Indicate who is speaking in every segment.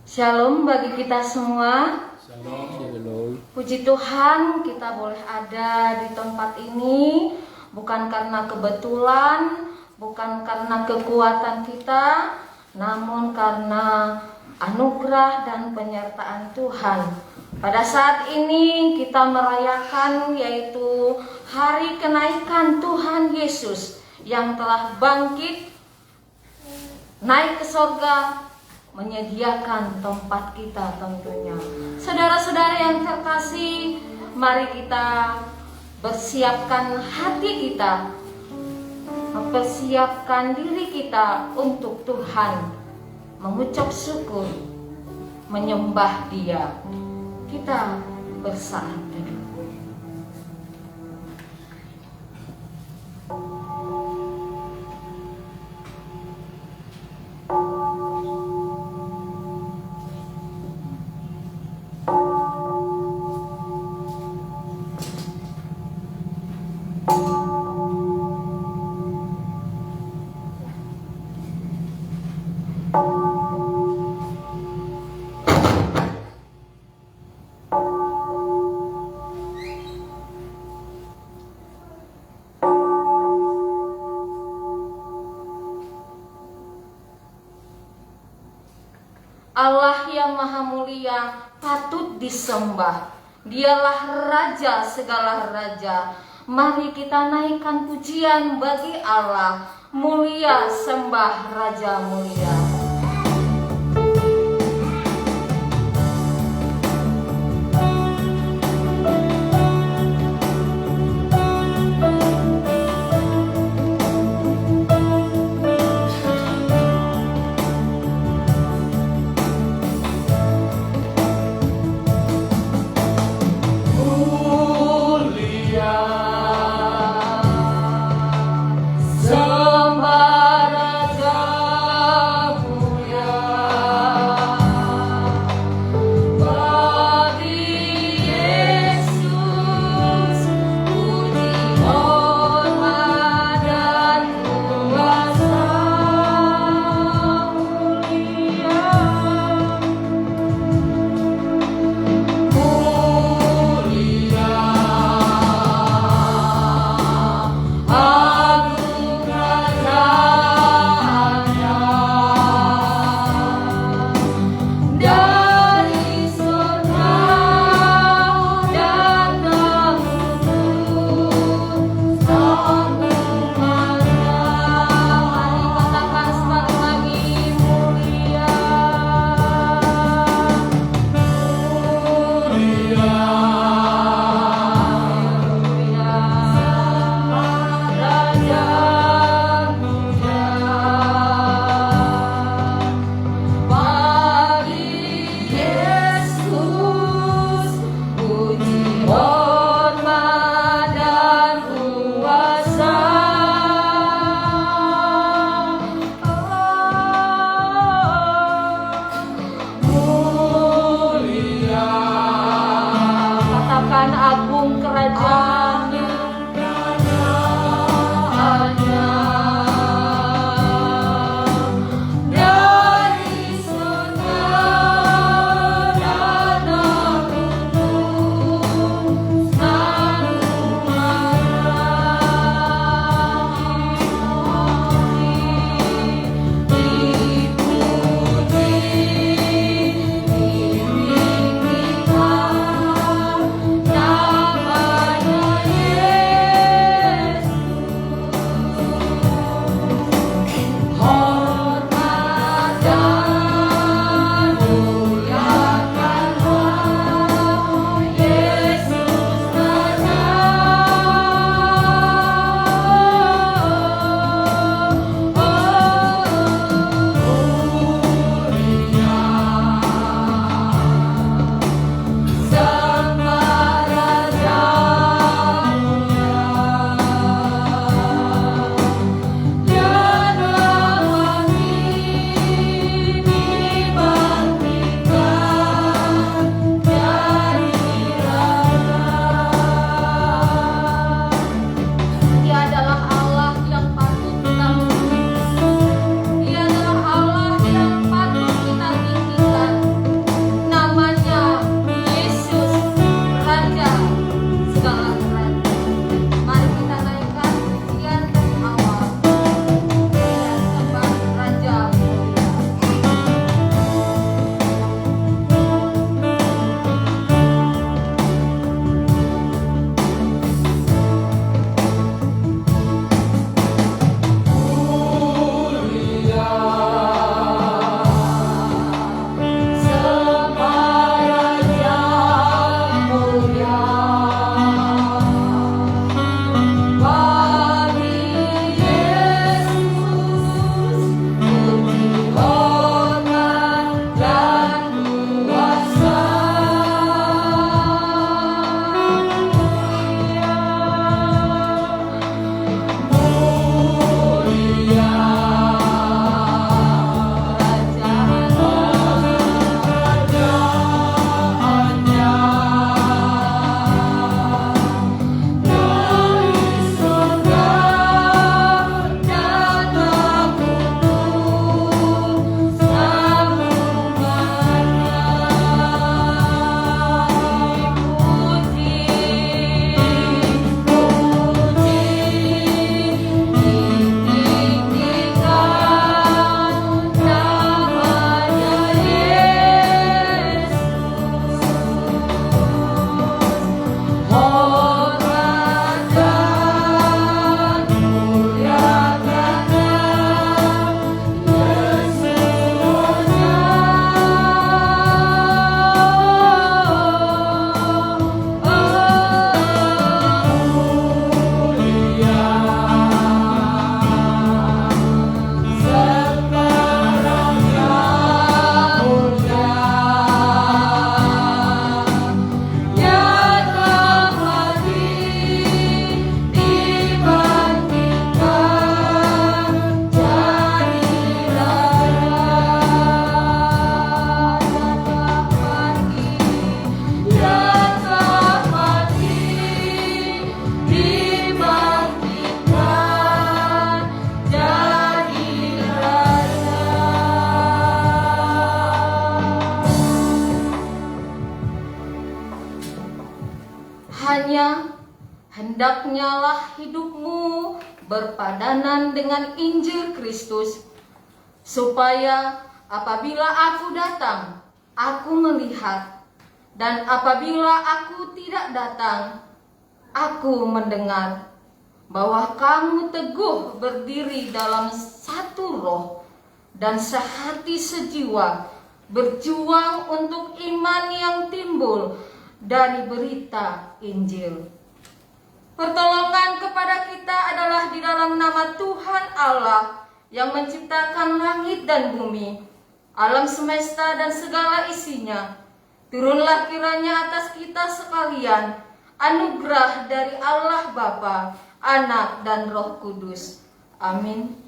Speaker 1: Shalom bagi kita semua.
Speaker 2: Shalom.
Speaker 1: Puji Tuhan kita boleh ada di tempat ini bukan karena kebetulan, bukan karena kekuatan kita, namun karena anugerah dan penyertaan Tuhan. Pada saat ini kita merayakan yaitu hari kenaikan Tuhan Yesus yang telah bangkit, naik ke sorga, menyediakan tempat kita tentunya. Saudara-saudara yang terkasih, mari kita bersiapkan hati kita, mempersiapkan diri kita untuk Tuhan, mengucap syukur, menyembah Dia. Kita bersaat teduh. Allah yang maha mulia patut disembah. Dialah Raja segala raja. Mari kita naikkan pujian bagi Allah. Mulia sembah Raja mulia. Sembah Raja Makanya hendaknya lah hidupmu berpadanan dengan Injil Kristus, supaya apabila aku datang, aku melihat, dan apabila aku tidak datang, aku mendengar bahwa kamu teguh berdiri dalam satu roh dan sehati sejiwa, berjuang untuk iman yang timbul dari berita Injil. Pertolongan kepada kita adalah di dalam nama Tuhan Allah yang menciptakan langit dan bumi, alam semesta dan segala isinya. Turunlah kiranya atas kita sekalian anugerah dari Allah Bapa, Anak dan Roh Kudus. Amin.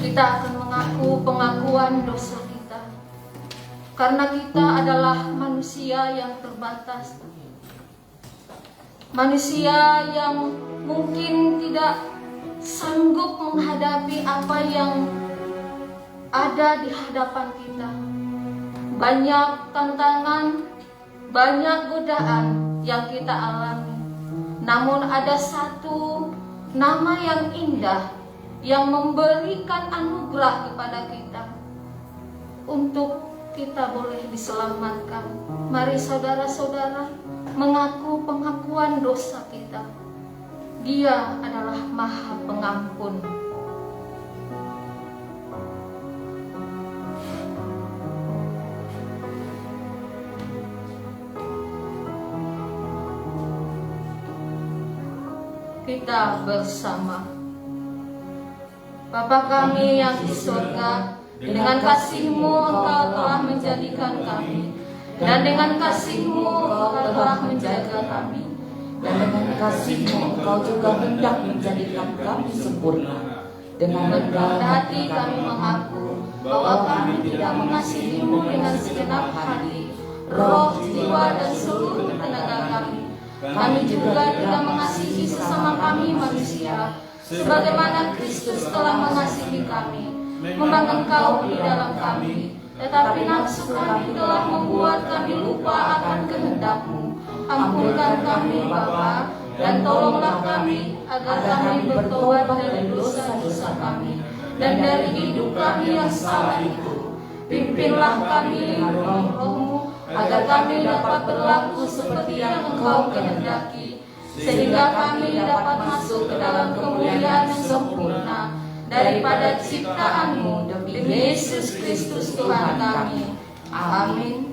Speaker 1: Kita akan mengaku pengakuan dosa kita, karena kita adalah manusia yang terbatas, manusia yang mungkin tidak sanggup menghadapi apa yang ada di hadapan kita. Banyak tantangan, banyak godaan yang kita alami, namun ada satu nama yang indah yang memberikan anugerah kepada kita untuk kita boleh diselamatkan. Mari saudara-saudara mengaku pengakuan dosa kita. Dia adalah Maha Pengampun. Kita bersama. Bapa kami yang di surga, dengan kasih-Mu Engkau telah menjadikan kami, dan dengan kasih-Mu Engkau telah menjaga kami,
Speaker 2: dan dengan kasih-Mu Engkau juga hendak menjadikan kami sempurna. Dengan rendah
Speaker 1: hati kami mengaku bahwa kami tidak mengasihi-Mu dengan segenap hati, roh, jiwa, dan seluruh tenaga kami. Kami juga tidak mengasihi sesama kami manusia, sebagaimana Kristus telah mengasihi kami, membangun Engkau di dalam kami. Tetapi nafsu kami telah membuat kami lupa akan kehendak-Mu. Ampunkan kami Bapa, dan tolonglah kami agar kami bertobat dari dosa-dosa kami dan dari hidup kami yang salah itu. Pimpinlah kami dengan Roh-Mu, agar kami dapat berlaku seperti yang Engkau kehendaki, sehingga kami dapat masuk ke dalam kemuliaan yang sempurna daripada ciptaan-Mu demi Yesus Kristus Tuhan kami. Amin.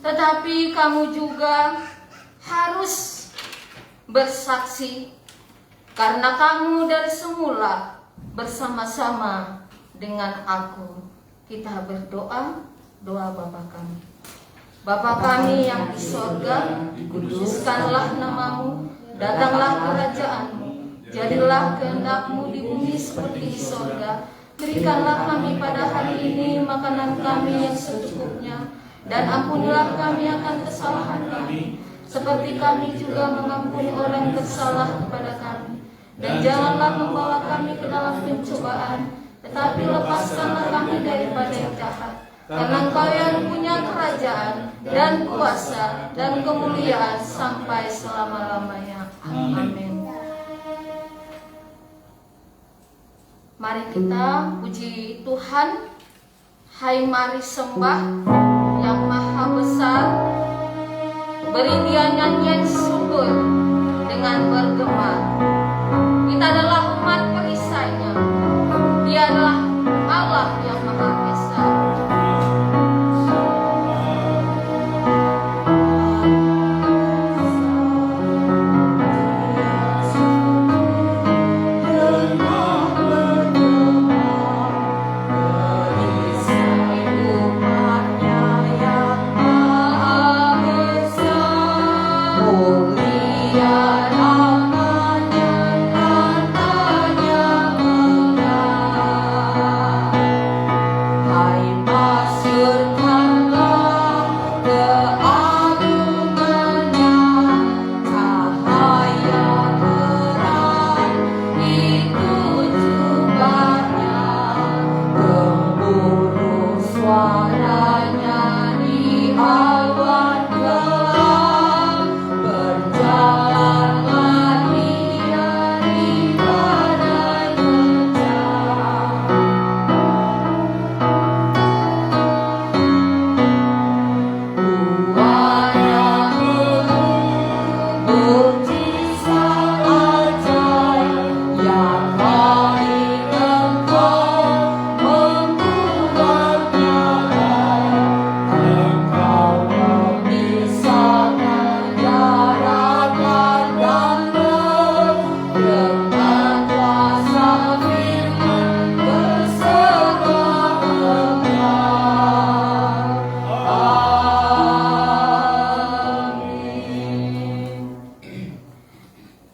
Speaker 1: Tetapi kamu juga harus bersaksi, karena kamu dari semula bersama-sama dengan aku. Kita berdoa, doa Bapa kami. Bapa kami yang di sorga, kuduskanlah nama-Mu, datanglah kerajaan-Mu, jadilah kehendak-Mu di bumi seperti di sorga. Berikanlah kami pada hari ini makanan kami yang secukupnya, dan ampunilah kami akan kesalahan kami, seperti kami juga mengampuni orang bersalah kepada kami. Dan janganlah membawa kami ke dalam pencobaan, tetapi lepaskanlah kami daripada yang jahat. Karena Engkau yang punya kerajaan dan kuasa dan kemuliaan sampai selama-lamanya. Amin. Mari kita puji Tuhan. Hai, mari sembah yang maha besar. Beri Dia nyanyian syukur dengan bergema. Kita adalah umat perisainya.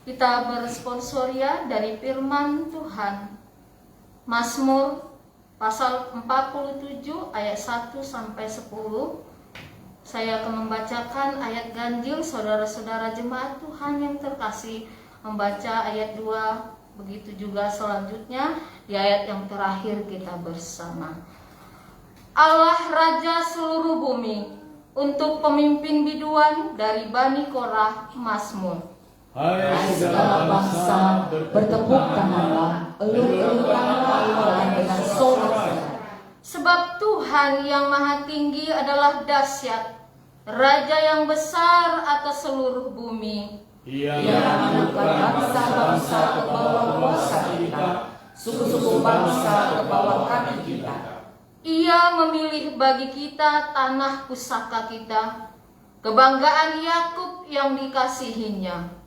Speaker 1: Kita bersponsor ya dari firman Tuhan. Mazmur pasal 47 ayat 1 sampai 10. Saya akan membacakan ayat ganjil. Saudara-saudara jemaat Tuhan yang terkasih membaca ayat 2. Begitu juga selanjutnya di ayat yang terakhir kita bersama. Allah Raja seluruh bumi, untuk pemimpin biduan dari Bani Korah, Mazmur.
Speaker 2: Hai segala bangsa, bertepuk tanganlah, elung-elungkanlah Tuhan dengan sorak-sorai.
Speaker 1: Sebab Tuhan yang maha tinggi adalah dahsyat, Raja yang besar atas seluruh bumi.
Speaker 2: Ia menundukkan bangsa-bangsa ke bawah kuasa kita, suku-suku bangsa ke bawah kaki kita.
Speaker 1: Ia memilih bagi kita tanah pusaka kita, kebanggaan Yakub yang dikasihinya.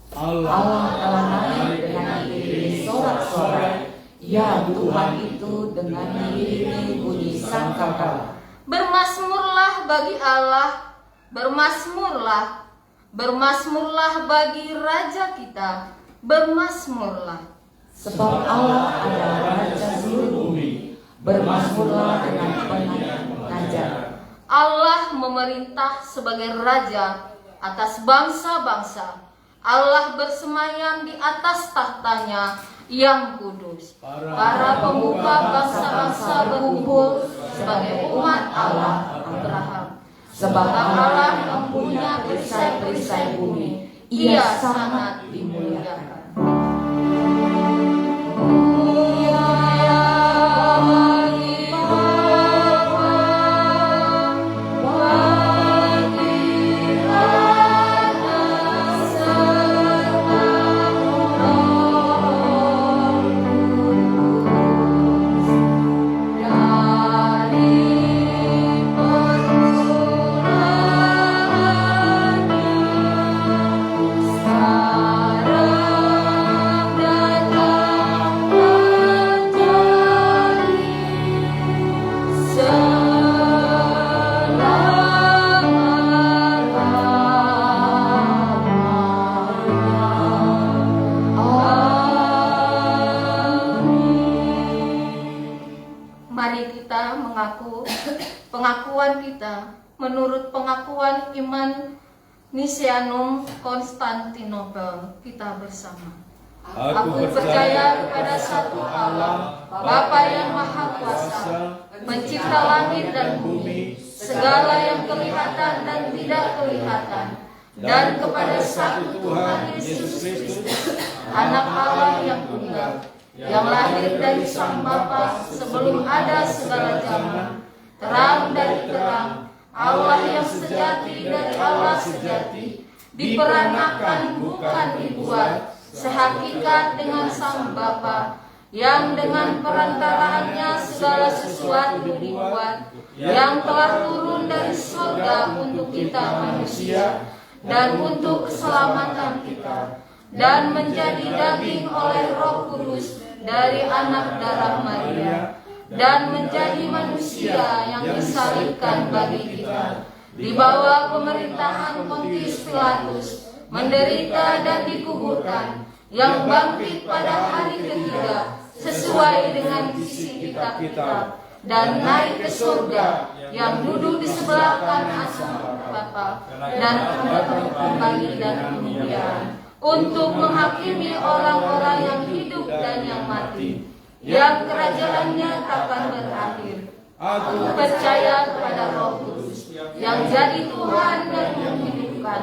Speaker 2: Allah telah naik dengan iring sorak-sorai, ya Tuhan itu dengan iring bunyi sangkakala.
Speaker 1: Bermasmurlah bagi Allah, bermasmurlah, bermasmurlah bagi Raja kita, bermasmurlah.
Speaker 2: Sebab Allah adalah Raja seluruh bumi, bermasmurlah dengan pengajar.
Speaker 1: Allah memerintah sebagai Raja atas bangsa-bangsa. Allah bersemayam di atas tahtanya yang kudus. Para pemuka bangsa-bangsa berkumpul sebagai umat Allah Abraham.
Speaker 2: Sebab
Speaker 1: Allah yang punya perisai-perisai bumi, Ia sangat dimuliakan. Mari kita mengaku pengakuan kita menurut pengakuan iman Nisianum Konstantinopel. Kita bersama. Aku percaya kepada satu Allah, Bapa yang Maha Kuasa, pencipta langit dan bumi, segala yang kelihatan dan tidak kelihatan, dan kepada satu Tuhan Yesus Kristus, Anak Allah yang tunggal, yang lahir dari Sang Bapa sebelum ada segala zaman, terang dari terang, Allah yang sejati dari Allah sejati, diperanakan bukan dibuat, sehakikat dengan Sang Bapa, yang dengan perantaraannya segala sesuatu dibuat, yang telah turun dari surga untuk kita manusia dan untuk keselamatan kita, dan menjadi daging oleh Roh Kudus dari anak darah Maria, dan menjadi manusia yang disalibkan bagi kita, di bawah pemerintahan Pontius Pilatus, menderita dan dikuburkan, yang bangkit pada hari ketiga sesuai dengan isi kitab-kitab, dan naik ke surga, yang duduk di sebelah kanan Bapa, dan akan kembali dan kemuliaan untuk menghakimi orang-orang yang hidup dan yang mati, yang kerajaannya takkan berakhir. Aku percaya kepada Roh Kudus, yang jadi Tuhan dan menghidupkan,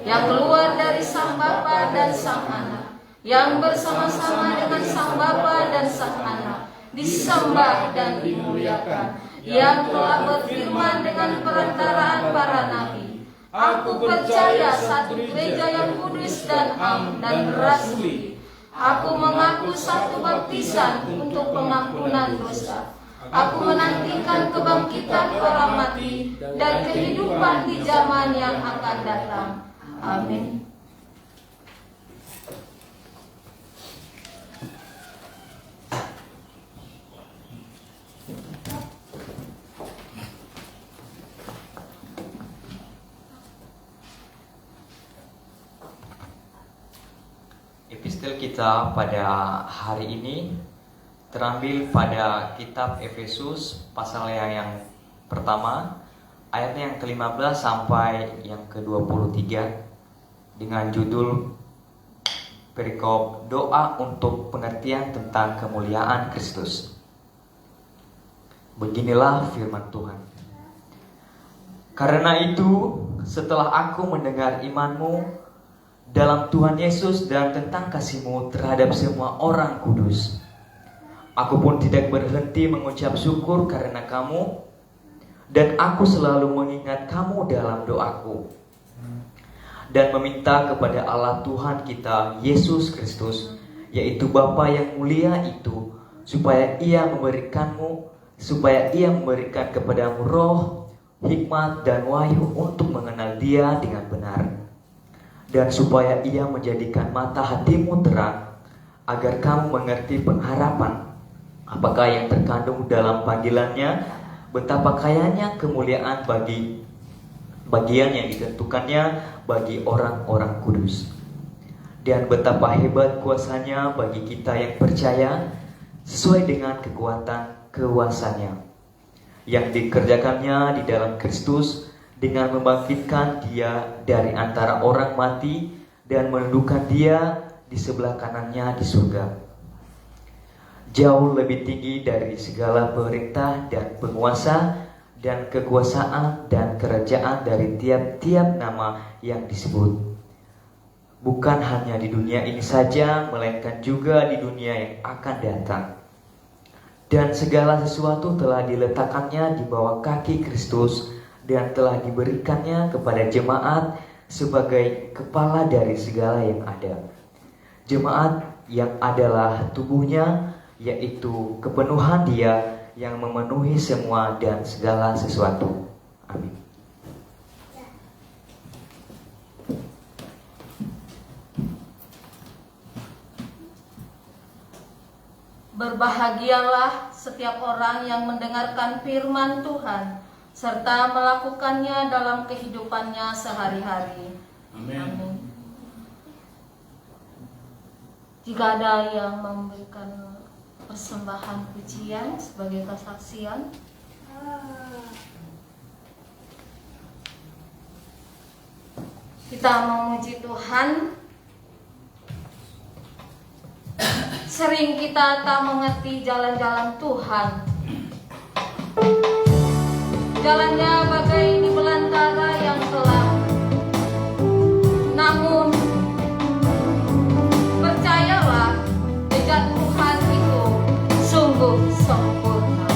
Speaker 1: yang keluar dari Sang Bapa dan Sang Anak, yang bersama-sama dengan Sang Bapa dan Sang Anak, disembah dan dimuliakan, yang telah berfirman dengan perantaraan para nabi. Aku percaya satu gereja yang kudus dan am dan rasuli. Aku mengaku satu baptisan untuk pengampunan dosa. Aku menantikan kebangkitan orang mati dan kehidupan di zaman yang akan datang. Amin.
Speaker 3: Epistel kita pada hari ini terambil pada kitab Efesus pasal yang pertama, ayatnya yang ke-15 sampai yang ke-23 dengan judul perikop doa untuk pengertian tentang kemuliaan Kristus. Beginilah firman Tuhan. Karena itu, setelah aku mendengar imanmu dalam Tuhan Yesus dan tentang kasih-Mu terhadap semua orang kudus, aku pun tidak berhenti mengucap syukur karena kamu, dan aku selalu mengingat kamu dalam doaku, dan meminta kepada Allah Tuhan kita Yesus Kristus, yaitu Bapa yang mulia itu, supaya Ia memberikan kepadamu roh, hikmat dan wahyu untuk mengenal Dia dengan benar, dan supaya Ia menjadikan mata hatimu terang, agar kamu mengerti pengharapan apakah yang terkandung dalam panggilannya, betapa kayanya kemuliaan bagi bagian yang ditentukannya bagi orang-orang kudus, dan betapa hebat kuasanya bagi kita yang percaya, sesuai dengan kekuatan kuasanya yang dikerjakannya di dalam Kristus, dengan membangkitkan Dia dari antara orang mati dan menundukkan Dia di sebelah kanannya di surga, jauh lebih tinggi dari segala perintah dan penguasa dan kekuasaan dan kerajaan, dari tiap-tiap nama yang disebut, bukan hanya di dunia ini saja, melainkan juga di dunia yang akan datang. Dan segala sesuatu telah diletakkannya di bawah kaki Kristus, dan telah diberikannya kepada jemaat sebagai kepala dari segala yang ada. Jemaat yang adalah tubuhnya, yaitu kepenuhan Dia yang memenuhi semua dan segala sesuatu. Amin.
Speaker 1: Berbahagialah setiap orang yang mendengarkan firman Tuhan serta melakukannya dalam kehidupannya sehari-hari. Amin. Jika ada yang memberikan persembahan pujian sebagai kesaksian, kita memuji Tuhan. Sering kita tak mengerti jalan-jalan Tuhan. Jalannya bagai di belantara yang gelap. Namun percayalah, jejak Tuhan itu sungguh sempurna.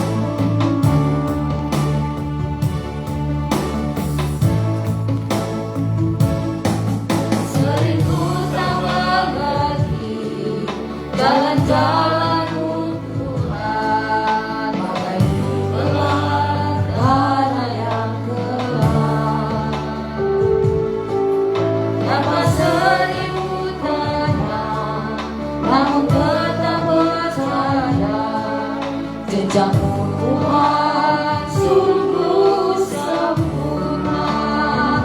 Speaker 1: Sering ku tak mengerti jalan-jalan-Mu Tuhan, bagai di belantara yang gelap. Dapat sering ku tanya, namun tetap percaya, jejak-Mu Tuhan sungguh sempurna.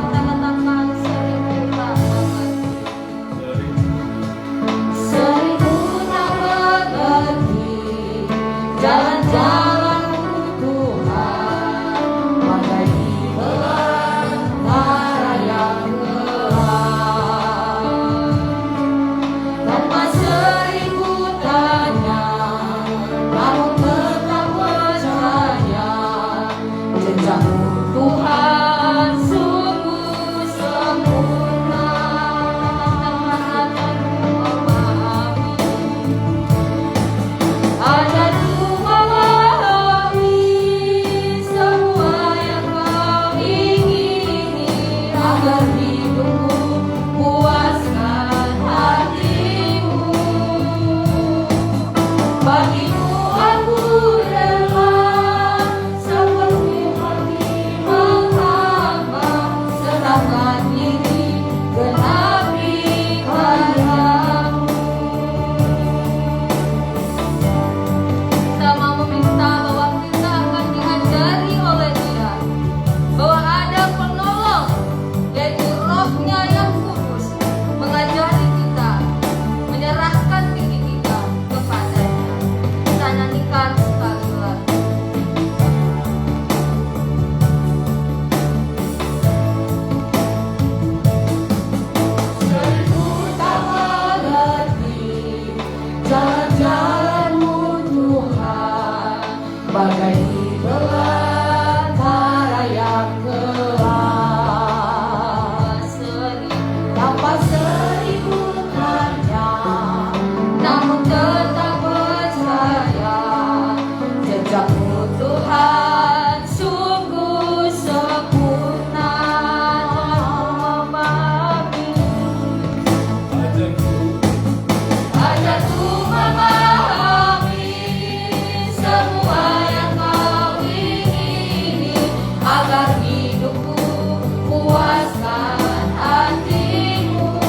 Speaker 1: Kita katakan sering ku tak mengerti seribukannya, namun tetap percaya jejakmu Tuhan sungguh sempurna. Ajarku memahami semua yang kau ingini, agar hidupku puaskan hatimu.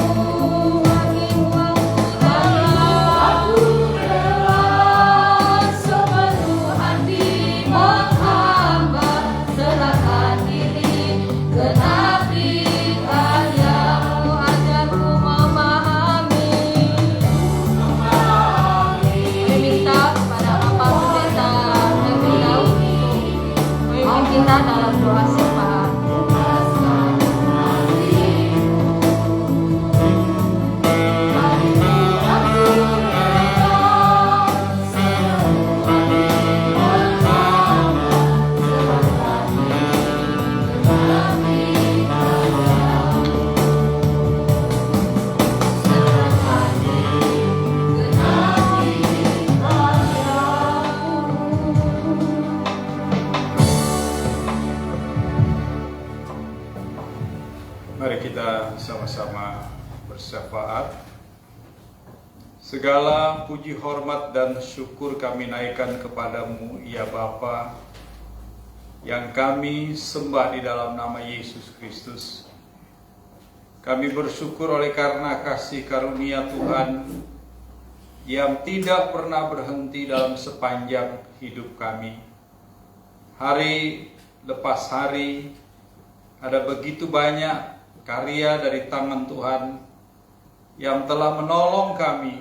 Speaker 1: Aku rela sepenuh hati menghamba, serahkan diri genapi karyamu. Ajarku memahami. Meminta kepada Bapak Pendeta Negeri Daud memimpin kita dalam doa syafaat.
Speaker 4: Mari kita sama-sama bersyafaat. Segala puji, hormat, dan syukur kami naikkan kepadamu, ya Bapa, yang kami sembah di dalam nama Yesus Kristus. Kami bersyukur oleh karena kasih karunia Tuhan yang tidak pernah berhenti dalam sepanjang hidup kami. Hari lepas hari ada begitu banyak karya dari tangan Tuhan yang telah menolong kami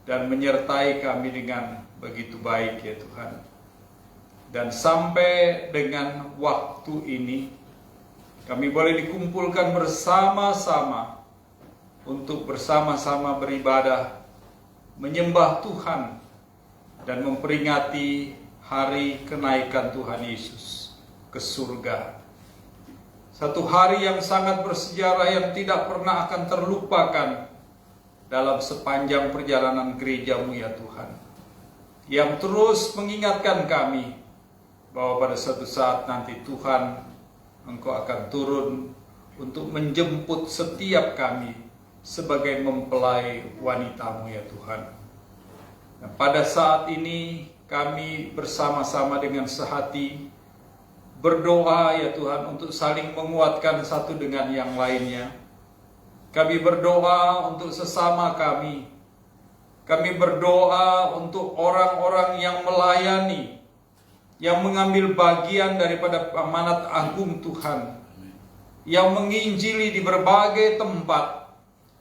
Speaker 4: dan menyertai kami dengan begitu baik, ya Tuhan. Dan sampai dengan waktu ini kami boleh dikumpulkan bersama-sama untuk bersama-sama beribadah, menyembah Tuhan, dan memperingati hari kenaikan Tuhan Yesus ke surga. Satu hari yang sangat bersejarah yang tidak pernah akan terlupakan dalam sepanjang perjalanan gerejamu, ya Tuhan. Yang terus mengingatkan kami bahwa pada suatu saat nanti Tuhan, Engkau akan turun untuk menjemput setiap kami sebagai mempelai wanitamu, ya Tuhan. Nah, pada saat ini kami bersama-sama dengan sehati berdoa, ya Tuhan, untuk saling menguatkan satu dengan yang lainnya. Kami berdoa untuk sesama kami. Kami berdoa untuk orang-orang yang melayani, yang mengambil bagian daripada amanat agung Tuhan, yang menginjili di berbagai tempat,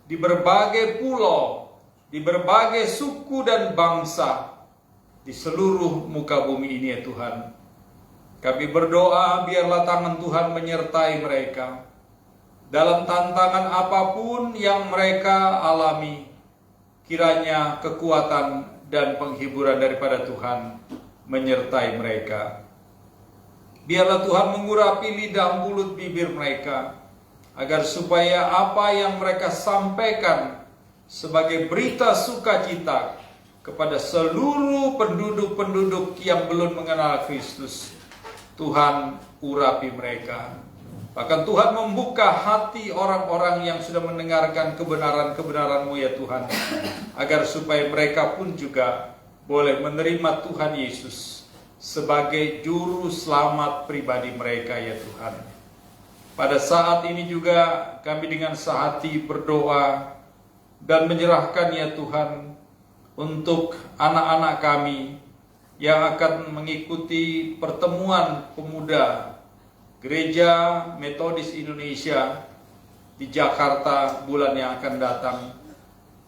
Speaker 4: di berbagai pulau, di berbagai suku dan bangsa, di seluruh muka bumi ini, ya Tuhan. Kami berdoa biarlah tangan Tuhan menyertai mereka dalam tantangan apapun yang mereka alami. Kiranya kekuatan dan penghiburan daripada Tuhan menyertai mereka. Biarlah Tuhan mengurapi lidah mulut bibir mereka, agar supaya apa yang mereka sampaikan sebagai berita sukacita kepada seluruh penduduk-penduduk yang belum mengenal Kristus, Tuhan urapi mereka. Bahkan Tuhan membuka hati orang-orang yang sudah mendengarkan kebenaran-kebenaran-Mu, ya Tuhan, agar supaya mereka pun juga boleh menerima Tuhan Yesus sebagai juru selamat pribadi mereka, ya Tuhan. Pada saat ini juga kami dengan sehati berdoa dan menyerahkan, ya Tuhan, untuk anak-anak kami yang akan mengikuti pertemuan pemuda Gereja Metodis Indonesia di Jakarta bulan yang akan datang.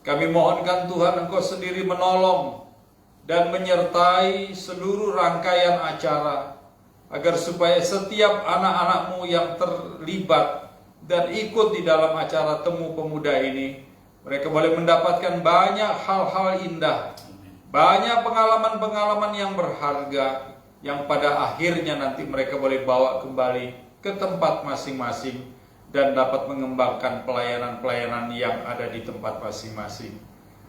Speaker 4: Kami mohonkan Tuhan, Engkau sendiri menolong dan menyertai seluruh rangkaian acara, agar supaya setiap anak-anak-Mu yang terlibat dan ikut di dalam acara Temu Pemuda ini, mereka boleh mendapatkan banyak hal-hal indah, banyak pengalaman-pengalaman yang berharga, yang pada akhirnya nanti mereka boleh bawa kembali ke tempat masing-masing dan dapat mengembangkan pelayanan-pelayanan yang ada di tempat masing-masing.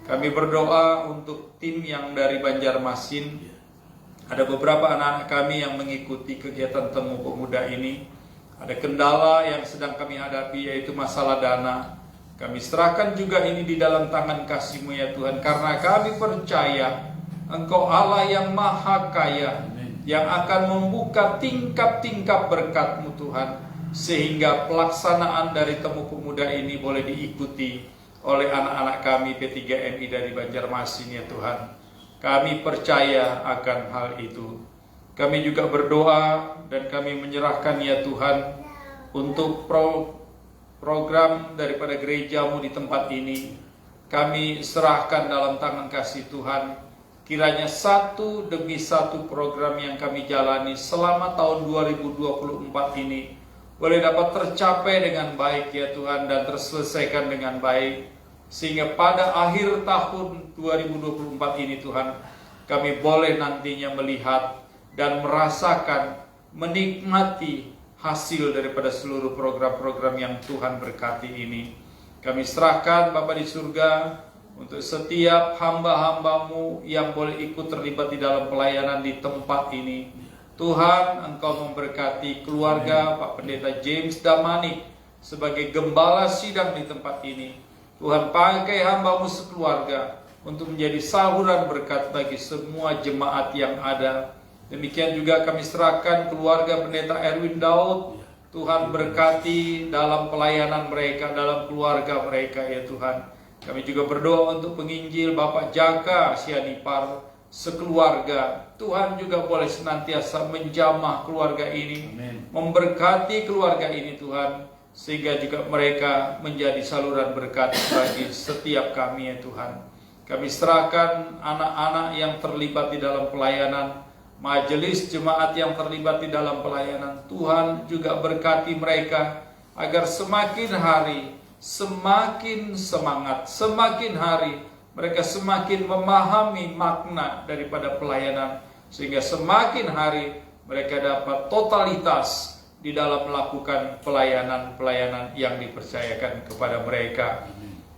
Speaker 4: Kami berdoa untuk tim yang dari Banjarmasin. Ada beberapa anak-anak kami yang mengikuti kegiatan Temu Pemuda ini. Ada kendala yang sedang kami hadapi, yaitu masalah dana. Kami serahkan juga ini di dalam tangan kasih-Mu ya Tuhan, karena kami percaya Engkau Allah yang maha kaya, yang akan membuka tingkap-tingkap berkat-Mu Tuhan, sehingga pelaksanaan dari Temu Pemuda ini boleh diikuti oleh anak-anak kami P3MI dari Banjarmasin ya Tuhan. Kami percaya akan hal itu. Kami juga berdoa dan kami menyerahkan ya Tuhan untuk program daripada gereja-Mu di tempat ini. Kami serahkan dalam tangan kasih Tuhan. Kiranya satu demi satu program yang kami jalani selama tahun 2024 ini boleh dapat tercapai dengan baik ya Tuhan, dan terselesaikan dengan baik. Sehingga pada akhir tahun 2024 ini Tuhan, kami boleh nantinya melihat dan merasakan, menikmati hasil daripada seluruh program-program yang Tuhan berkati ini. Kami serahkan Bapa di surga untuk setiap hamba-hamba-Mu yang boleh ikut terlibat di dalam pelayanan di tempat ini. Tuhan, Engkau memberkati keluarga Pak Pendeta James Damanik sebagai gembala sidang di tempat ini. Tuhan, pakai hamba-Mu sekeluarga untuk menjadi saluran berkat bagi semua jemaat yang ada. Demikian juga kami serahkan keluarga Pendeta Erwin Daud. Tuhan, berkati dalam pelayanan mereka, dalam keluarga mereka ya Tuhan. Kami juga berdoa untuk penginjil Bapak Jaka Sianipar sekeluarga. Tuhan juga boleh senantiasa menjamah keluarga ini, memberkati keluarga ini Tuhan, sehingga juga mereka menjadi saluran berkat bagi setiap kami ya Tuhan. Kami serahkan anak-anak yang terlibat di dalam pelayanan, majelis jemaat yang terlibat di dalam pelayanan. Tuhan juga berkati mereka agar semakin hari semakin semangat, semakin hari mereka semakin memahami makna daripada pelayanan, sehingga semakin hari mereka dapat totalitas di dalam melakukan pelayanan-pelayanan yang dipercayakan kepada mereka.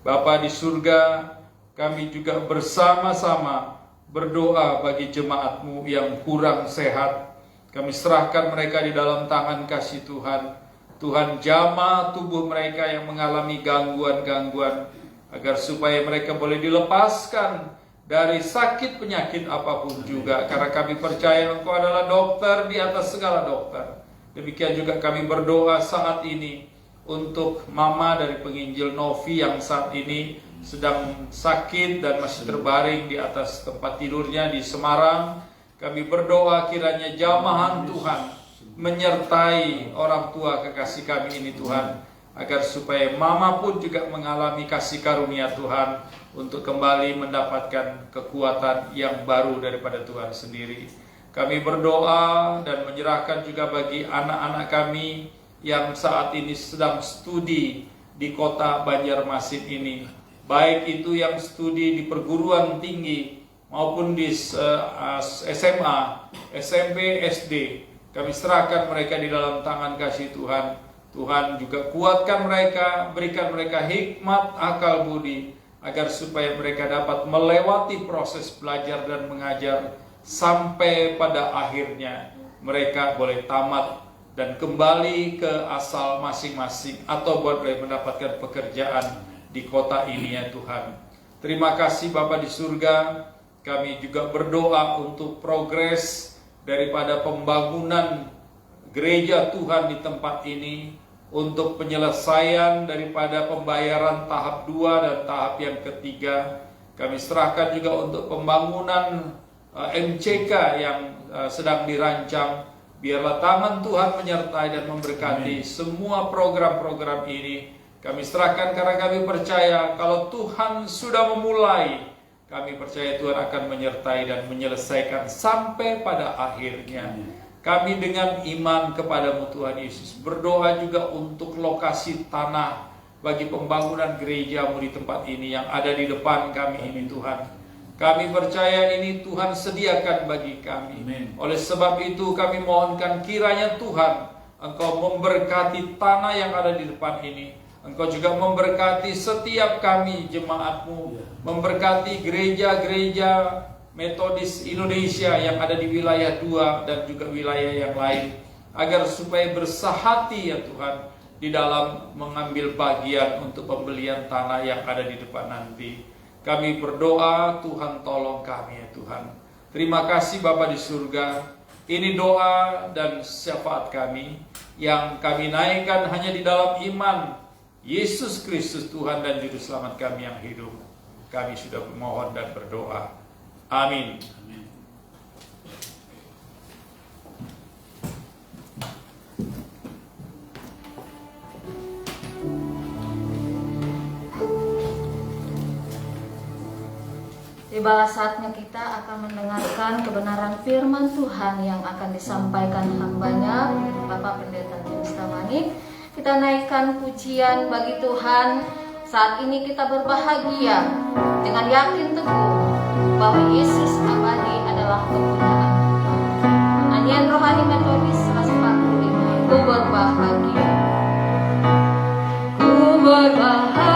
Speaker 4: Bapa di surga, kami juga bersama-sama berdoa bagi jemaat-Mu yang kurang sehat. Kami serahkan mereka di dalam tangan kasih Tuhan. Tuhan, jamah tubuh mereka yang mengalami gangguan-gangguan, agar supaya mereka boleh dilepaskan dari sakit penyakit apapun juga. Karena kami percaya Engkau adalah dokter di atas segala dokter. Demikian juga kami berdoa saat ini untuk mama dari penginjil Novi yang saat ini sedang sakit dan masih terbaring di atas tempat tidurnya di Semarang. Kami berdoa kiranya jamahan Tuhan menyertai orang tua kekasih kami ini Tuhan, agar supaya mama pun juga mengalami kasih karunia Tuhan untuk kembali mendapatkan kekuatan yang baru daripada Tuhan sendiri. Kami berdoa dan menyerahkan juga bagi anak-anak kami yang saat ini sedang studi di kota Banjarmasin ini, baik itu yang studi di perguruan tinggi maupun di SMA, SMP, SD. Kami serahkan mereka di dalam tangan kasih Tuhan. Tuhan juga kuatkan mereka, berikan mereka hikmat, akal budi, agar supaya mereka dapat melewati proses belajar dan mengajar sampai pada akhirnya mereka boleh tamat dan kembali ke asal masing-masing, atau boleh mendapatkan pekerjaan di kota ini ya Tuhan. Terima kasih Bapa di surga. Kami juga berdoa untuk progres daripada pembangunan gereja Tuhan di tempat ini, untuk penyelesaian daripada pembayaran tahap 2 dan tahap yang ketiga. Kami serahkan juga untuk pembangunan MCK yang sedang dirancang. Biarlah tangan Tuhan menyertai dan memberkati semua program-program ini. Kami serahkan karena kami percaya kalau Tuhan sudah memulai, kami percaya Tuhan akan menyertai dan menyelesaikan sampai pada akhirnya. Kami dengan iman kepada-Mu Tuhan Yesus berdoa juga untuk lokasi tanah bagi pembangunan gereja-Mu di tempat ini yang ada di depan kami ini Tuhan. Kami percaya ini Tuhan sediakan bagi kami. Oleh sebab itu kami mohonkan kiranya Tuhan Engkau memberkati tanah yang ada di depan ini. Engkau juga memberkati setiap kami jemaat-Mu, memberkati gereja-gereja Metodis Indonesia yang ada di wilayah 2 dan juga wilayah yang lain, agar supaya bersahati ya Tuhan di dalam mengambil bagian untuk pembelian tanah yang ada di depan nanti. Kami berdoa, Tuhan tolong kami ya Tuhan. Terima kasih Bapa di surga. Ini doa dan syafaat kami yang kami naikkan hanya di dalam iman Yesus Kristus Tuhan dan Juru Selamat kami yang hidup. Kami sudah memohon dan berdoa. Amin.
Speaker 1: Tibalah saatnya kita akan mendengarkan kebenaran firman Tuhan yang akan disampaikan hambanya, Bapak Pendeta James Tamanik. Kita naikkan pujian bagi Tuhan. Saat ini kita berbahagia dengan yakin teguh bahwa Yesus abadi adalah kepunyaan kita. Nyanyian Rohani Metodis 145. Ku berbahagia. Ku berbahagia.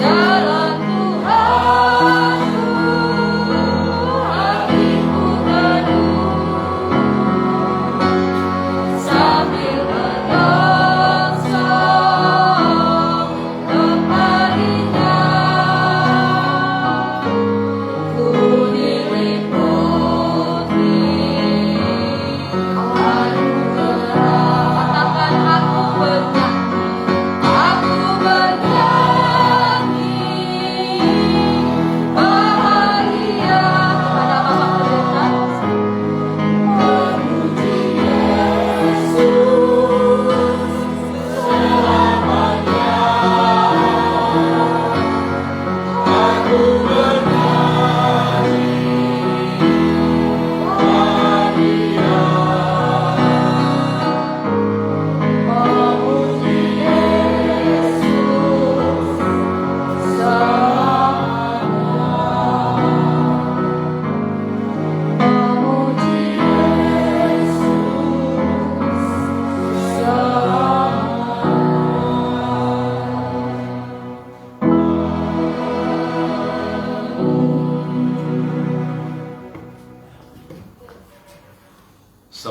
Speaker 1: Jalan Tuhan.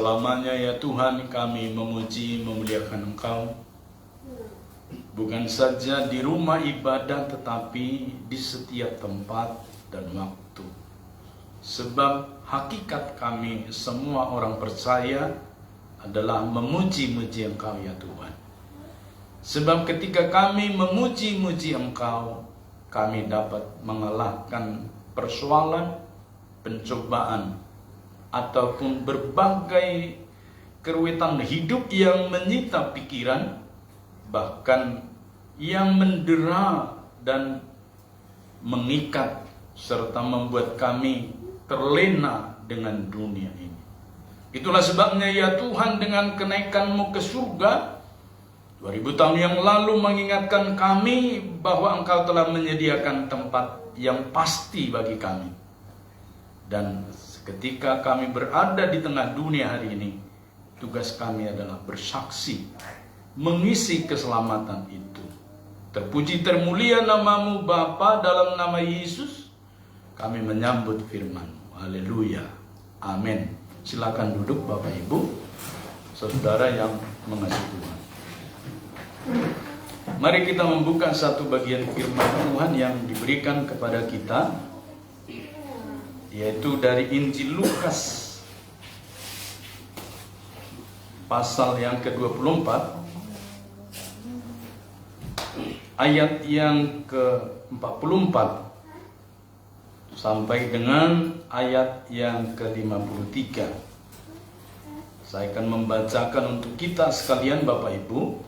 Speaker 4: Selamanya ya Tuhan kami memuji memuliakan Engkau, bukan saja di rumah ibadah tetapi di setiap tempat dan waktu. Sebab hakikat kami semua orang percaya adalah memuji-muji Engkau ya Tuhan. Sebab ketika kami memuji-muji Engkau, kami dapat mengalahkan persoalan, pencobaan, ataupun berbagai keruwetan hidup yang menyita pikiran, bahkan yang mendera dan mengikat serta membuat kami terlena dengan dunia ini. Itulah sebabnya ya Tuhan, dengan kenaikan-Mu ke surga 2000 tahun yang lalu mengingatkan kami bahwa Engkau telah menyediakan tempat yang pasti bagi kami. Dan ketika kami berada di tengah dunia hari ini, tugas kami adalah bersaksi, mengisi keselamatan itu. Terpuji termulia nama-Mu Bapa, dalam nama Yesus kami menyambut firman-Mu. Haleluya. Amin. Silakan duduk Bapak Ibu, saudara yang mengasihi Tuhan. Mari kita membuka satu bagian firman Tuhan yang diberikan kepada kita, yaitu dari Injil Lukas pasal yang ke-24 ayat yang ke-44 sampai dengan ayat yang ke-53. Saya akan membacakan untuk kita sekalian Bapak Ibu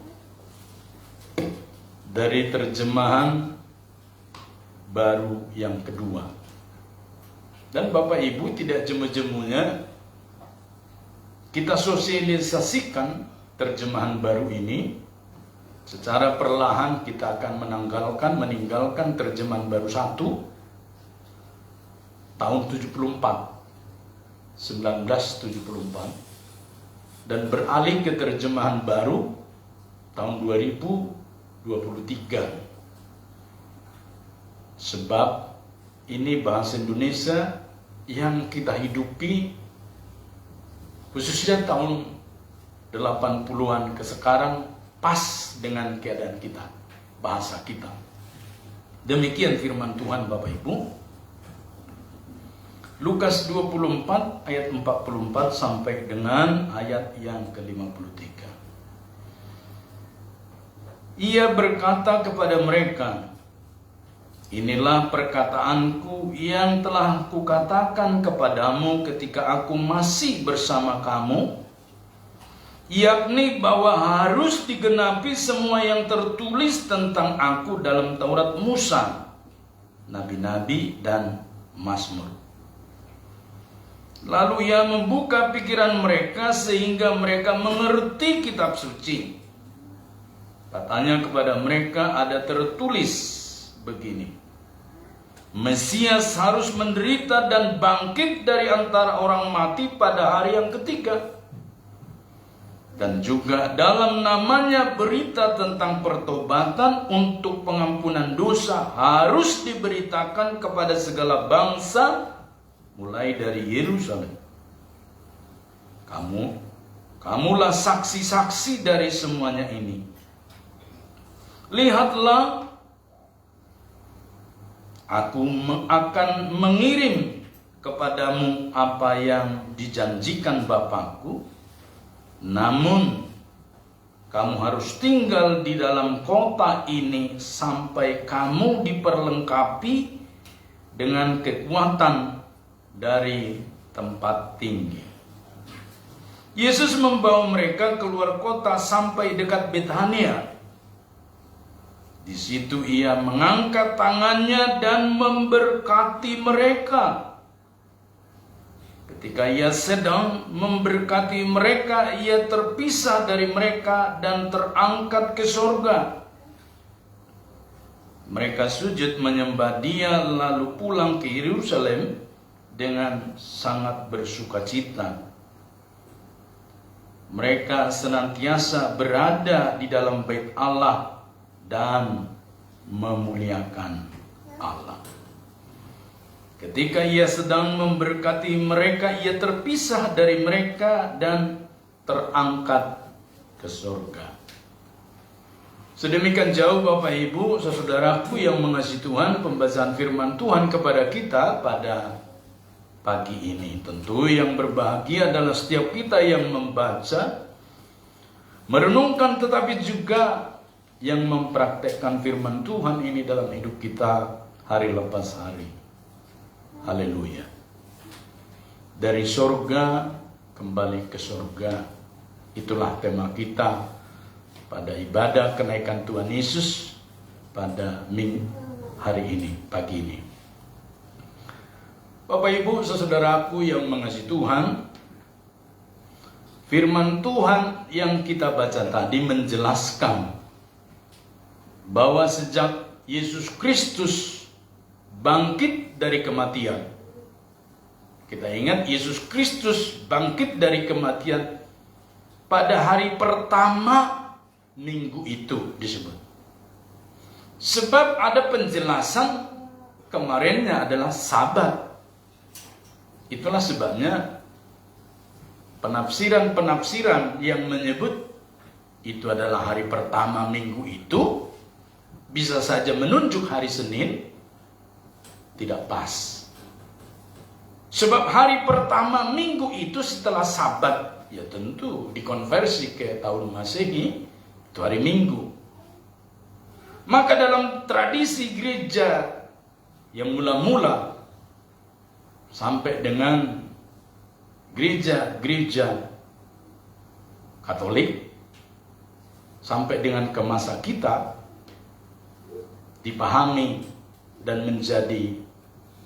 Speaker 4: dari terjemahan baru yang kedua. Dan Bapak Ibu, tidak jemu-jemunya kita sosialisasikan terjemahan baru ini. Secara perlahan kita akan meninggalkan terjemahan baru 1 tahun 1974 dan beralih ke terjemahan baru tahun 2023. Sebab ini bahasa Indonesia yang kita hidupi, khususnya tahun 80-an ke sekarang, pas dengan keadaan kita, bahasa kita. Demikian firman Tuhan Bapak Ibu. Lukas 24 ayat 44 sampai dengan ayat yang ke-53. Ia berkata kepada mereka, "Inilah perkataanku yang telah kukatakan kepadamu ketika aku masih bersama kamu, yakni bahwa harus digenapi semua yang tertulis tentang aku dalam Taurat Musa, nabi-nabi dan Mazmur." Lalu ia membuka pikiran mereka sehingga mereka mengerti kitab suci. Katanya kepada mereka, ada tertulis begini, Mesias harus menderita dan bangkit dari antara orang mati pada hari yang ketiga. Dan juga dalam namanya berita tentang pertobatan untuk pengampunan dosa harus diberitakan kepada segala bangsa, mulai dari Yerusalem. Kamulah saksi-saksi dari semuanya ini. Lihatlah, aku akan mengirim kepadamu apa yang dijanjikan Bapakku, namun kamu harus tinggal di dalam kota ini sampai kamu diperlengkapi dengan kekuatan dari tempat tinggi. Yesus membawa mereka keluar kota sampai dekat Betania. Di situ ia mengangkat tangannya dan memberkati mereka. Ketika ia sedang memberkati mereka, ia terpisah dari mereka dan terangkat ke sorga. Mereka sujud menyembah Dia lalu pulang ke Yerusalem dengan sangat bersukacita. Mereka senantiasa berada di dalam bait Allah dan memuliakan Allah.
Speaker 5: Ketika ia sedang memberkati mereka, ia terpisah dari mereka dan terangkat ke surga. Sedemikian jauh Bapak Ibu, saudaraku yang mengasihi Tuhan, pembacaan firman Tuhan kepada kita pada pagi ini. Tentu yang berbahagia adalah setiap kita yang membaca, merenungkan, tetapi juga yang mempraktekkan firman Tuhan ini dalam hidup kita hari lepas hari. Haleluya. Dari surga kembali ke surga. Itulah tema kita pada ibadah kenaikan Tuhan Yesus pada hari ini, pagi ini. Bapak Ibu, saudaraku yang mengasihi Tuhan, firman Tuhan yang kita baca tadi menjelaskan bahwa sejak Yesus Kristus bangkit dari kematian. Kita ingat Yesus Kristus bangkit dari kematian pada hari pertama minggu itu disebut. Sebab ada penjelasan kemarinnya adalah Sabat. Itulah sebabnya penafsiran-penafsiran yang menyebut itu adalah hari pertama minggu itu bisa saja menunjuk hari Senin, tidak pas. Sebab hari pertama minggu itu setelah Sabat, ya tentu dikonversi ke tahun Masehi, itu hari Minggu. Maka dalam tradisi gereja yang mula-mula sampai dengan gereja-gereja Katolik sampai dengan ke masa kita dipahami dan menjadi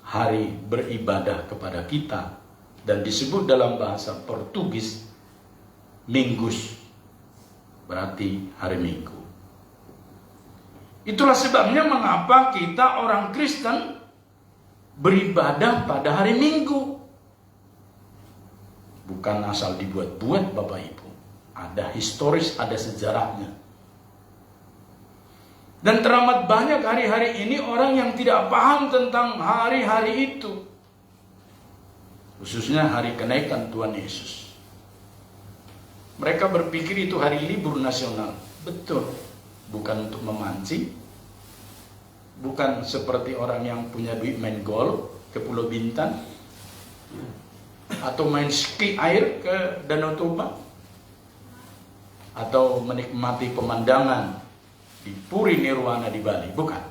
Speaker 5: hari beribadah kepada kita dan disebut dalam bahasa Portugis Minggus, berarti hari Minggu. Itulah sebabnya mengapa kita orang Kristen beribadah pada hari Minggu. Bukan asal dibuat-buat Bapak Ibu. Ada historis, ada sejarahnya. Dan teramat banyak hari-hari ini orang yang tidak paham tentang hari-hari itu. Khususnya hari kenaikan Tuhan Yesus. Mereka berpikir itu hari libur nasional. Betul. Bukan untuk memancing. Bukan seperti orang yang punya duit main golf ke Pulau Bintan. Atau main ski air ke Danau Toba. Atau menikmati pemandangan di Puri Nirwana di Bali, bukan.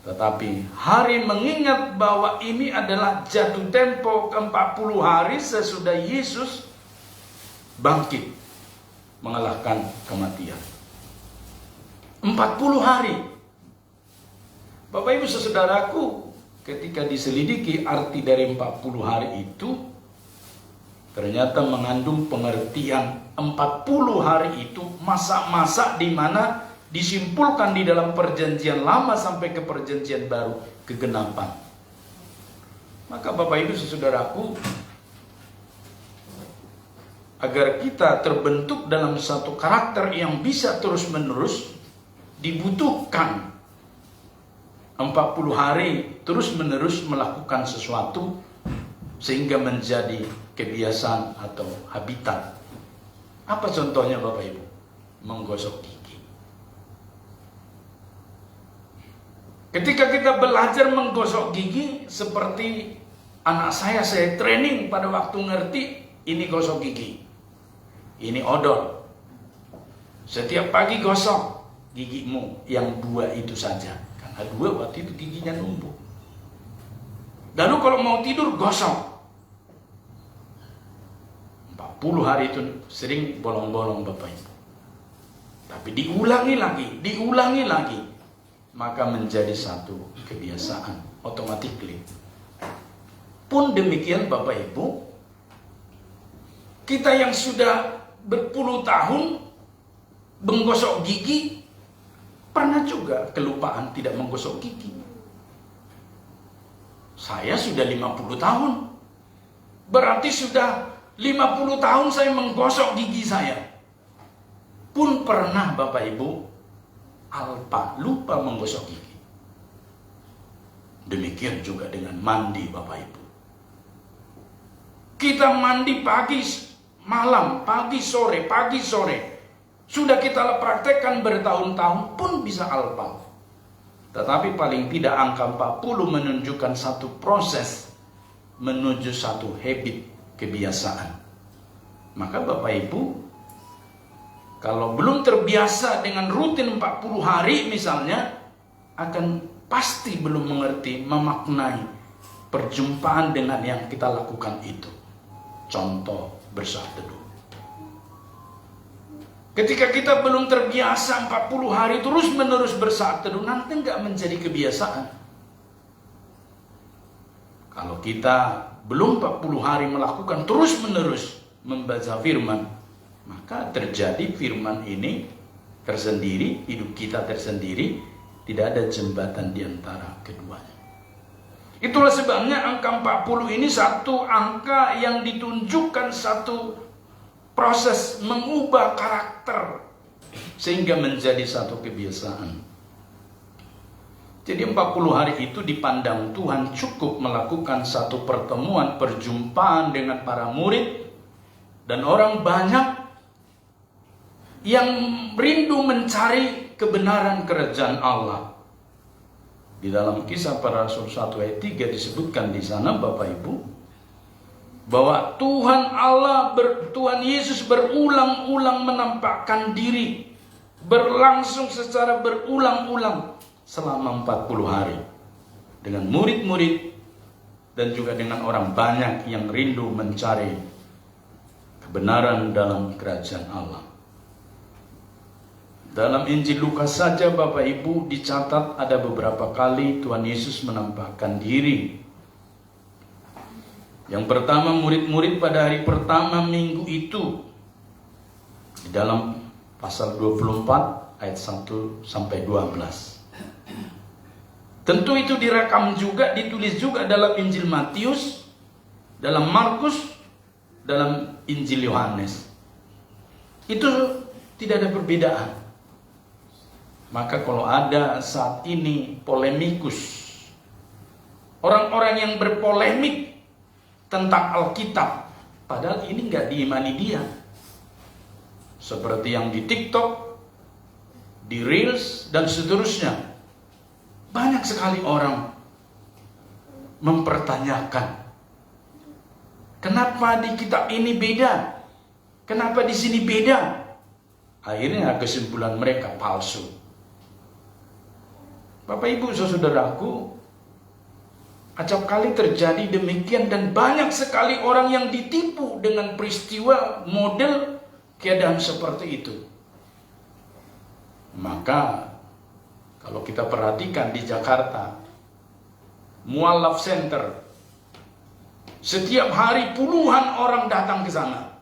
Speaker 5: Tetapi hari mengingat bahwa ini adalah jatuh tempo ke-40 hari sesudah Yesus bangkit mengalahkan kematian. 40 hari. Bapak Ibu saudaraku, ketika diselidiki arti dari 40 hari itu, ternyata mengandung pengertian 40 hari itu masa-masa di mana disimpulkan di dalam perjanjian lama sampai ke perjanjian baru kegenapan. Maka Bapak Ibu saudaraku, agar kita terbentuk dalam satu karakter yang bisa terus-menerus, dibutuhkan 40 hari terus-menerus melakukan sesuatu sehingga menjadi kebiasaan atau habitat. Apa contohnya Bapak Ibu? Menggosok gigi. Ketika kita belajar menggosok gigi, seperti anak saya training pada waktu ngerti, ini gosok gigi, ini odol. Setiap pagi gosok gigimu yang 2 itu saja. Karena 2 waktu itu giginya numpuk. Lalu kalau mau tidur gosok. 40 hari itu sering bolong-bolong Bapak Ibu. Tapi diulangi lagi. Maka menjadi satu kebiasaan automatically. Pun demikian Bapak Ibu, kita yang sudah berpuluh tahun menggosok gigi, pernah juga kelupaan tidak menggosok gigi. Saya sudah 50 tahun. Berarti sudah 50 tahun saya menggosok gigi saya. Pun pernah Bapak Ibu lupa menggosok gigi. Demikian juga dengan mandi, Bapak Ibu. Kita mandi pagi, malam, pagi, sore. Sudah kita praktekkan bertahun-tahun pun bisa alpa. Tetapi paling tidak angka 40 menunjukkan satu proses menuju satu habit, kebiasaan. Maka Bapak Ibu, kalau belum terbiasa dengan rutin 40 hari misalnya, akan pasti belum mengerti, memaknai perjumpaan dengan yang kita lakukan itu. Contoh, bersaat teduh. Ketika kita belum terbiasa 40 hari terus-menerus bersaat teduh, nanti nggak menjadi kebiasaan. Kalau kita belum 40 hari melakukan terus-menerus membaca firman, maka terjadi firman ini tersendiri, hidup kita tersendiri, tidak ada jembatan di antara keduanya. Itulah sebabnya angka 40 ini satu angka yang ditunjukkan satu proses mengubah karakter sehingga menjadi satu kebiasaan. Jadi 40 hari itu dipandang Tuhan cukup melakukan satu pertemuan, perjumpaan dengan para murid dan orang banyak yang rindu mencari kebenaran kerajaan Allah. Di dalam Kisah Para Rasul 1 ayat 3 disebutkan di sana, Bapak Ibu, bahwa Tuhan Yesus berulang-ulang menampakkan diri, berlangsung secara berulang-ulang selama 40 hari dengan murid-murid dan juga dengan orang banyak yang rindu mencari kebenaran dalam kerajaan Allah. Dalam Injil Lukas saja Bapak Ibu dicatat ada beberapa kali Tuhan Yesus menampakkan diri. Yang pertama, murid-murid pada hari pertama minggu itu, di dalam pasal 24 ayat 1 sampai 12. Tentu itu direkam juga, ditulis juga dalam Injil Matius, dalam Markus, dalam Injil Yohanes. Itu tidak ada perbedaan. Maka kalau ada saat ini polemikus, orang-orang yang berpolemik tentang Alkitab, padahal ini nggak diimani dia. Seperti yang di TikTok, di Reels, dan seterusnya. Banyak sekali orang mempertanyakan, kenapa di kitab ini beda? Kenapa di sini beda? Akhirnya kesimpulan mereka palsu. Bapak Ibu saudaraku, acap kali terjadi demikian dan banyak sekali orang yang ditipu dengan peristiwa model keadaan seperti itu. Maka kalau kita perhatikan di Jakarta, Mualaf Center, setiap hari puluhan orang datang ke sana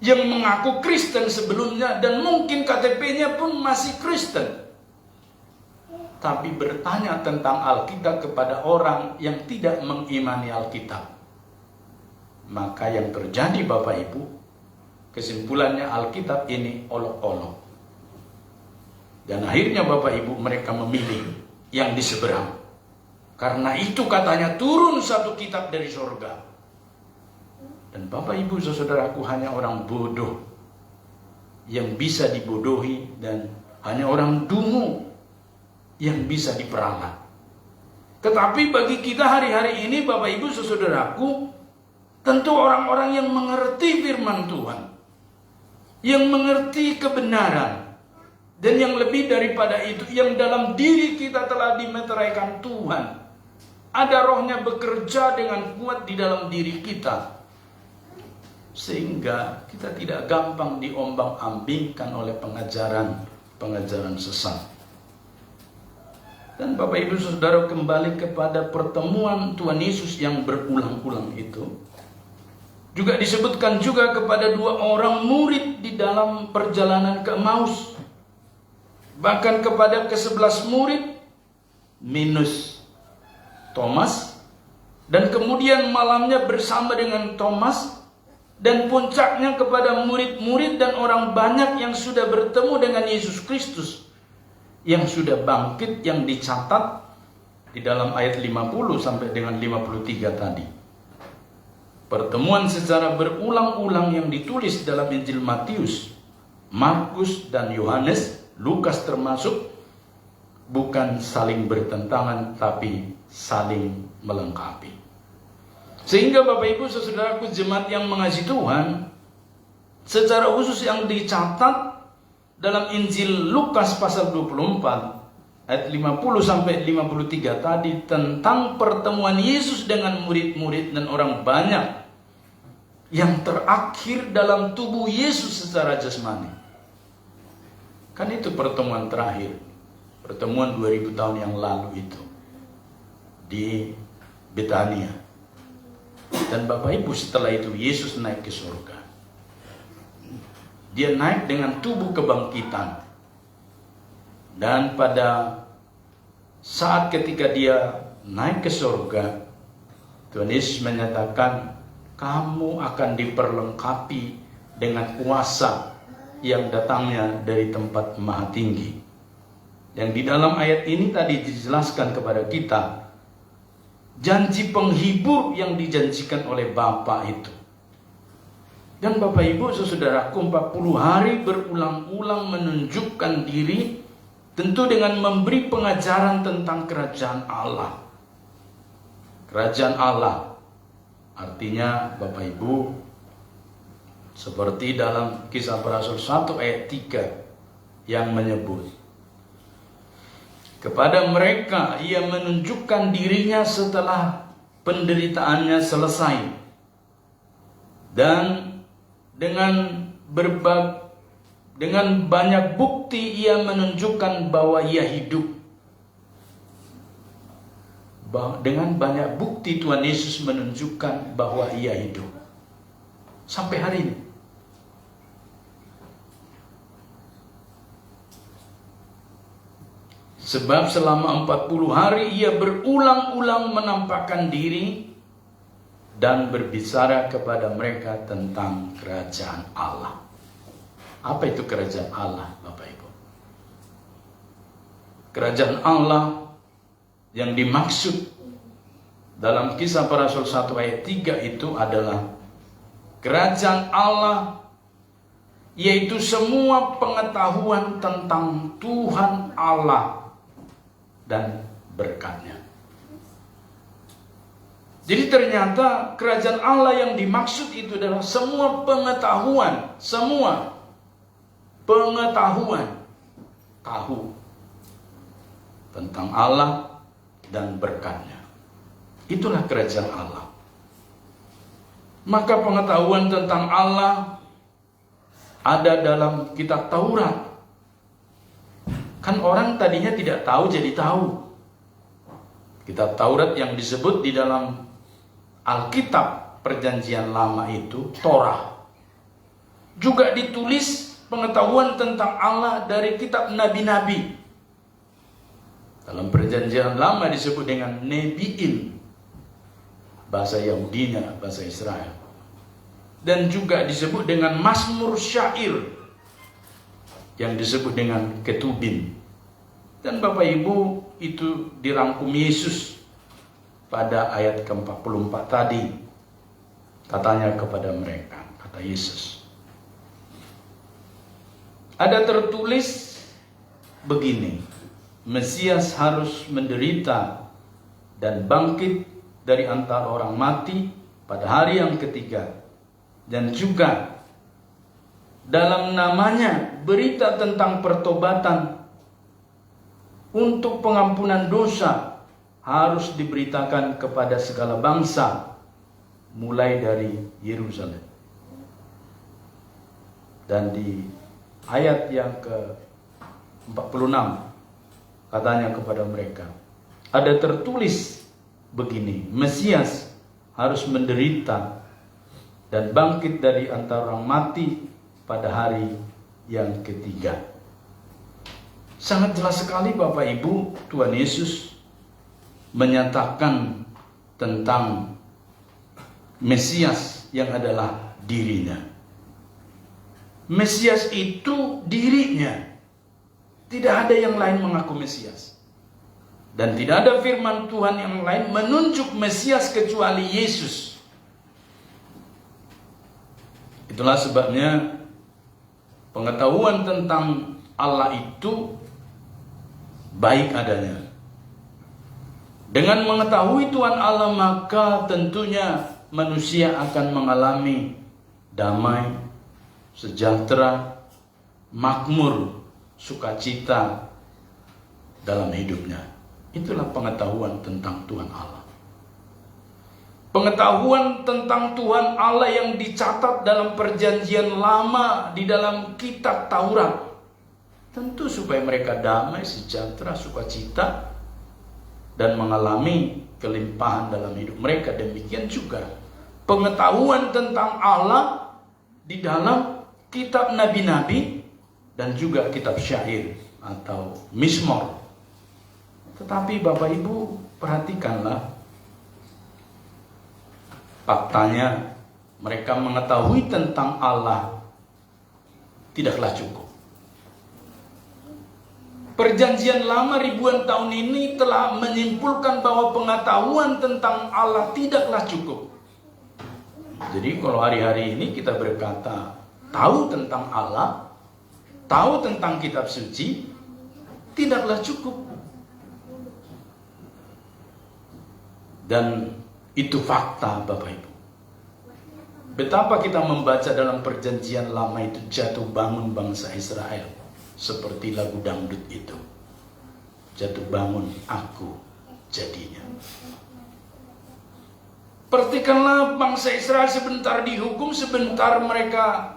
Speaker 5: yang mengaku Kristen sebelumnya dan mungkin KTP-nya pun masih Kristen, tapi bertanya tentang Alkitab kepada orang yang tidak mengimani Alkitab. Maka yang terjadi Bapak Ibu, kesimpulannya Alkitab ini olok-olok. Dan akhirnya Bapak Ibu mereka memilih yang di seberang. Karena itu katanya turun satu kitab dari surga. Dan Bapak Ibu saudaraku, hanya orang bodoh yang bisa dibodohi dan hanya orang dungu yang bisa diperalat. Tetapi bagi kita hari-hari ini Bapak Ibu saudaraku, tentu orang-orang yang mengerti firman Tuhan, yang mengerti kebenaran, dan yang lebih daripada itu, yang dalam diri kita telah dimeteraikan Tuhan. Ada rohnya bekerja dengan kuat di dalam diri kita. Sehingga kita tidak gampang diombang-ambingkan oleh pengajaran sesat. Dan Bapak Ibu Saudara, kembali kepada pertemuan Tuhan Yesus yang berulang-ulang itu. Juga disebutkan juga kepada dua orang murid di dalam perjalanan ke Emmaus. Bahkan kepada ke-11 murid minus Thomas, dan kemudian malamnya bersama dengan Thomas, dan puncaknya kepada murid-murid dan orang banyak yang sudah bertemu dengan Yesus Kristus, yang sudah bangkit, yang dicatat di dalam ayat 50 sampai dengan 53 tadi. Pertemuan secara berulang-ulang yang ditulis dalam Injil Matius, Markus, dan Yohanes, Lukas termasuk, bukan saling bertentangan tapi saling melengkapi. Sehingga Bapak Ibu Saudaraku jemaat yang mengasihi Tuhan, secara khusus yang dicatat dalam Injil Lukas pasal 24 ayat 50 sampai 53 tadi tentang pertemuan Yesus dengan murid-murid dan orang banyak yang terakhir dalam tubuh Yesus secara jasmani. Kan itu pertemuan terakhir, pertemuan 2000 tahun yang lalu itu di Betania. Dan Bapak Ibu, setelah itu Yesus naik ke surga. Dia naik dengan tubuh kebangkitan. Dan pada saat ketika dia naik ke surga, Tuhan Yesus menyatakan, kamu akan diperlengkapi dengan kuasa yang datangnya dari tempat maha tinggi. Yang di dalam ayat ini tadi dijelaskan kepada kita, janji penghibur yang dijanjikan oleh Bapa itu. Dan Bapak Ibu Saudaraku, 40 hari berulang-ulang menunjukkan diri, tentu dengan memberi pengajaran tentang kerajaan Allah. Kerajaan Allah artinya Bapak Ibu, seperti dalam Kisah Para Rasul 1 ayat 3 yang menyebut, kepada mereka ia menunjukkan dirinya setelah penderitaannya selesai, dan dengan banyak bukti ia menunjukkan bahwa ia hidup. Dengan banyak bukti Tuhan Yesus menunjukkan bahwa ia hidup sampai hari ini. Sebab selama 40 hari ia berulang-ulang menampakkan diri dan berbicara kepada mereka tentang kerajaan Allah. Apa itu kerajaan Allah, Bapak Ibu? Kerajaan Allah yang dimaksud dalam Kisah Para Rasul 1 ayat 3 itu adalah kerajaan Allah, yaitu semua pengetahuan tentang Tuhan Allah dan berkat-Nya. Jadi ternyata kerajaan Allah yang dimaksud itu adalah semua pengetahuan, tahu tentang Allah dan berkat-Nya. Itulah kerajaan Allah. Maka pengetahuan tentang Allah ada dalam kitab Taurat. Kan orang tadinya tidak tahu jadi tahu. Kitab Taurat yang disebut di dalam Alkitab Perjanjian Lama itu Torah. Juga ditulis pengetahuan tentang Allah dari kitab nabi-nabi. Dalam Perjanjian Lama disebut dengan Nebi'im, bahasa Yahudinya, bahasa Israel. Dan juga disebut dengan Mazmur Syair, yang disebut dengan Ketubim. Dan Bapak Ibu, itu dirangkum Yesus pada ayat ke-44 tadi. Katanya kepada mereka, kata Yesus, ada tertulis begini, Mesias harus menderita dan bangkit dari antara orang mati pada hari yang ketiga, dan juga dalam namanya berita tentang pertobatan untuk pengampunan dosa harus diberitakan kepada segala bangsa, mulai dari Yerusalem. Dan di ayat yang ke-46 katanya kepada mereka, ada tertulis begini, Mesias harus menderita dan bangkit dari antara orang mati pada hari yang ketiga. Sangat jelas sekali Bapak Ibu, Tuhan Yesus menyatakan tentang Mesias yang adalah dirinya. Mesias itu dirinya. Tidak ada yang lain mengaku Mesias. Dan tidak ada firman Tuhan yang lain menunjuk Mesias kecuali Yesus. Itulah sebabnya pengetahuan tentang Allah itu baik adanya. Dengan mengetahui Tuhan Allah, maka tentunya manusia akan mengalami damai, sejahtera, makmur, sukacita dalam hidupnya. Itulah pengetahuan tentang Tuhan Allah. Pengetahuan tentang Tuhan Allah yang dicatat dalam perjanjian lama di dalam kitab Taurat. Tentu supaya mereka damai, sejahtera, sukacita, dan mengalami kelimpahan dalam hidup mereka. Demikian juga pengetahuan tentang Allah di dalam kitab nabi-nabi dan juga kitab syair atau Mizmor. Tetapi Bapak Ibu perhatikanlah, faktanya mereka mengetahui tentang Allah tidaklah cukup. Perjanjian lama ribuan tahun ini telah menyimpulkan bahwa pengetahuan tentang Allah tidaklah cukup. Jadi kalau hari-hari ini kita berkata tahu tentang Allah, tahu tentang kitab suci, tidaklah cukup. Dan itu fakta Bapak Ibu. Betapa kita membaca dalam perjanjian lama itu jatuh bangun bangsa Israel. Seperti lagu dangdut itu. Jatuh bangun aku jadinya. Perhatikanlah bangsa Israel sebentar dihukum, sebentar mereka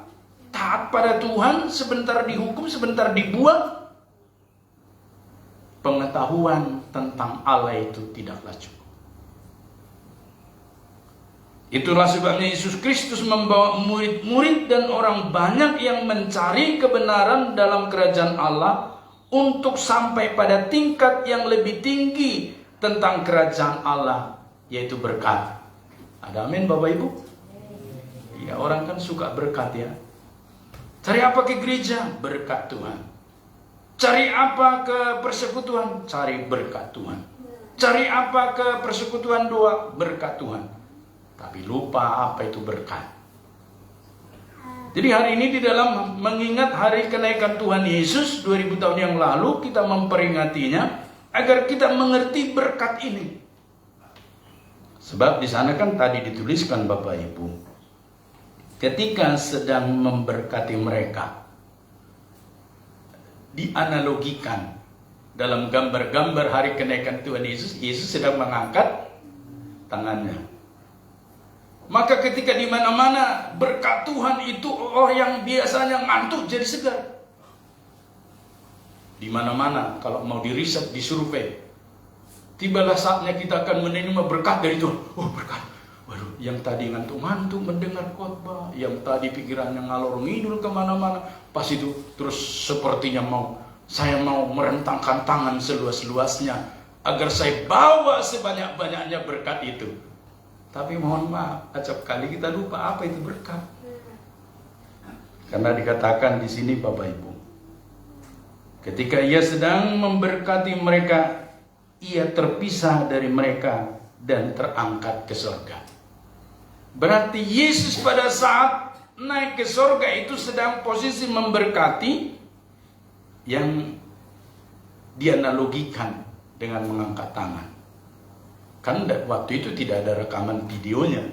Speaker 5: taat pada Tuhan, sebentar dihukum, sebentar dibuang. Pengetahuan tentang Allah itu tidaklah cukup. Itulah sebabnya Yesus Kristus membawa murid-murid dan orang banyak yang mencari kebenaran dalam kerajaan Allah untuk sampai pada tingkat yang lebih tinggi tentang kerajaan Allah, yaitu berkat. Ada amin Bapak Ibu? Ya, orang kan suka berkat ya. Cari apa ke gereja? Berkat Tuhan. Cari apa ke persekutuan? Cari berkat Tuhan. Cari apa ke persekutuan doa? Berkat Tuhan. Tapi lupa apa itu berkat. Jadi hari ini di dalam mengingat hari kenaikan Tuhan Yesus 2000 tahun yang lalu, kita memperingatinya agar kita mengerti berkat ini. Sebab di sana kan tadi dituliskan Bapak Ibu, ketika sedang memberkati mereka, dianalogikan dalam gambar-gambar hari kenaikan Tuhan Yesus, Yesus sedang mengangkat tangannya. Maka ketika di mana-mana berkat Tuhan itu, orang yang biasanya ngantuk jadi segar. Di mana-mana kalau mau diriset, disurvei, tibalah saatnya kita akan menerima berkat dari Tuhan. Oh berkat. Waduh, yang tadi ngantuk-ngantuk mendengar khotbah, yang tadi pikirannya ngalor ngidul kemana-mana, pas itu terus sepertinya saya mau merentangkan tangan seluas-luasnya agar saya bawa sebanyak-banyaknya berkat itu. Tapi mohon maaf, acap kali kita lupa apa itu berkat. Karena dikatakan di sini Bapak Ibu, ketika ia sedang memberkati mereka, ia terpisah dari mereka dan terangkat ke surga. Berarti Yesus pada saat naik ke surga itu sedang posisi memberkati, yang dianalogikan dengan mengangkat tangan. Kan waktu itu tidak ada rekaman videonya.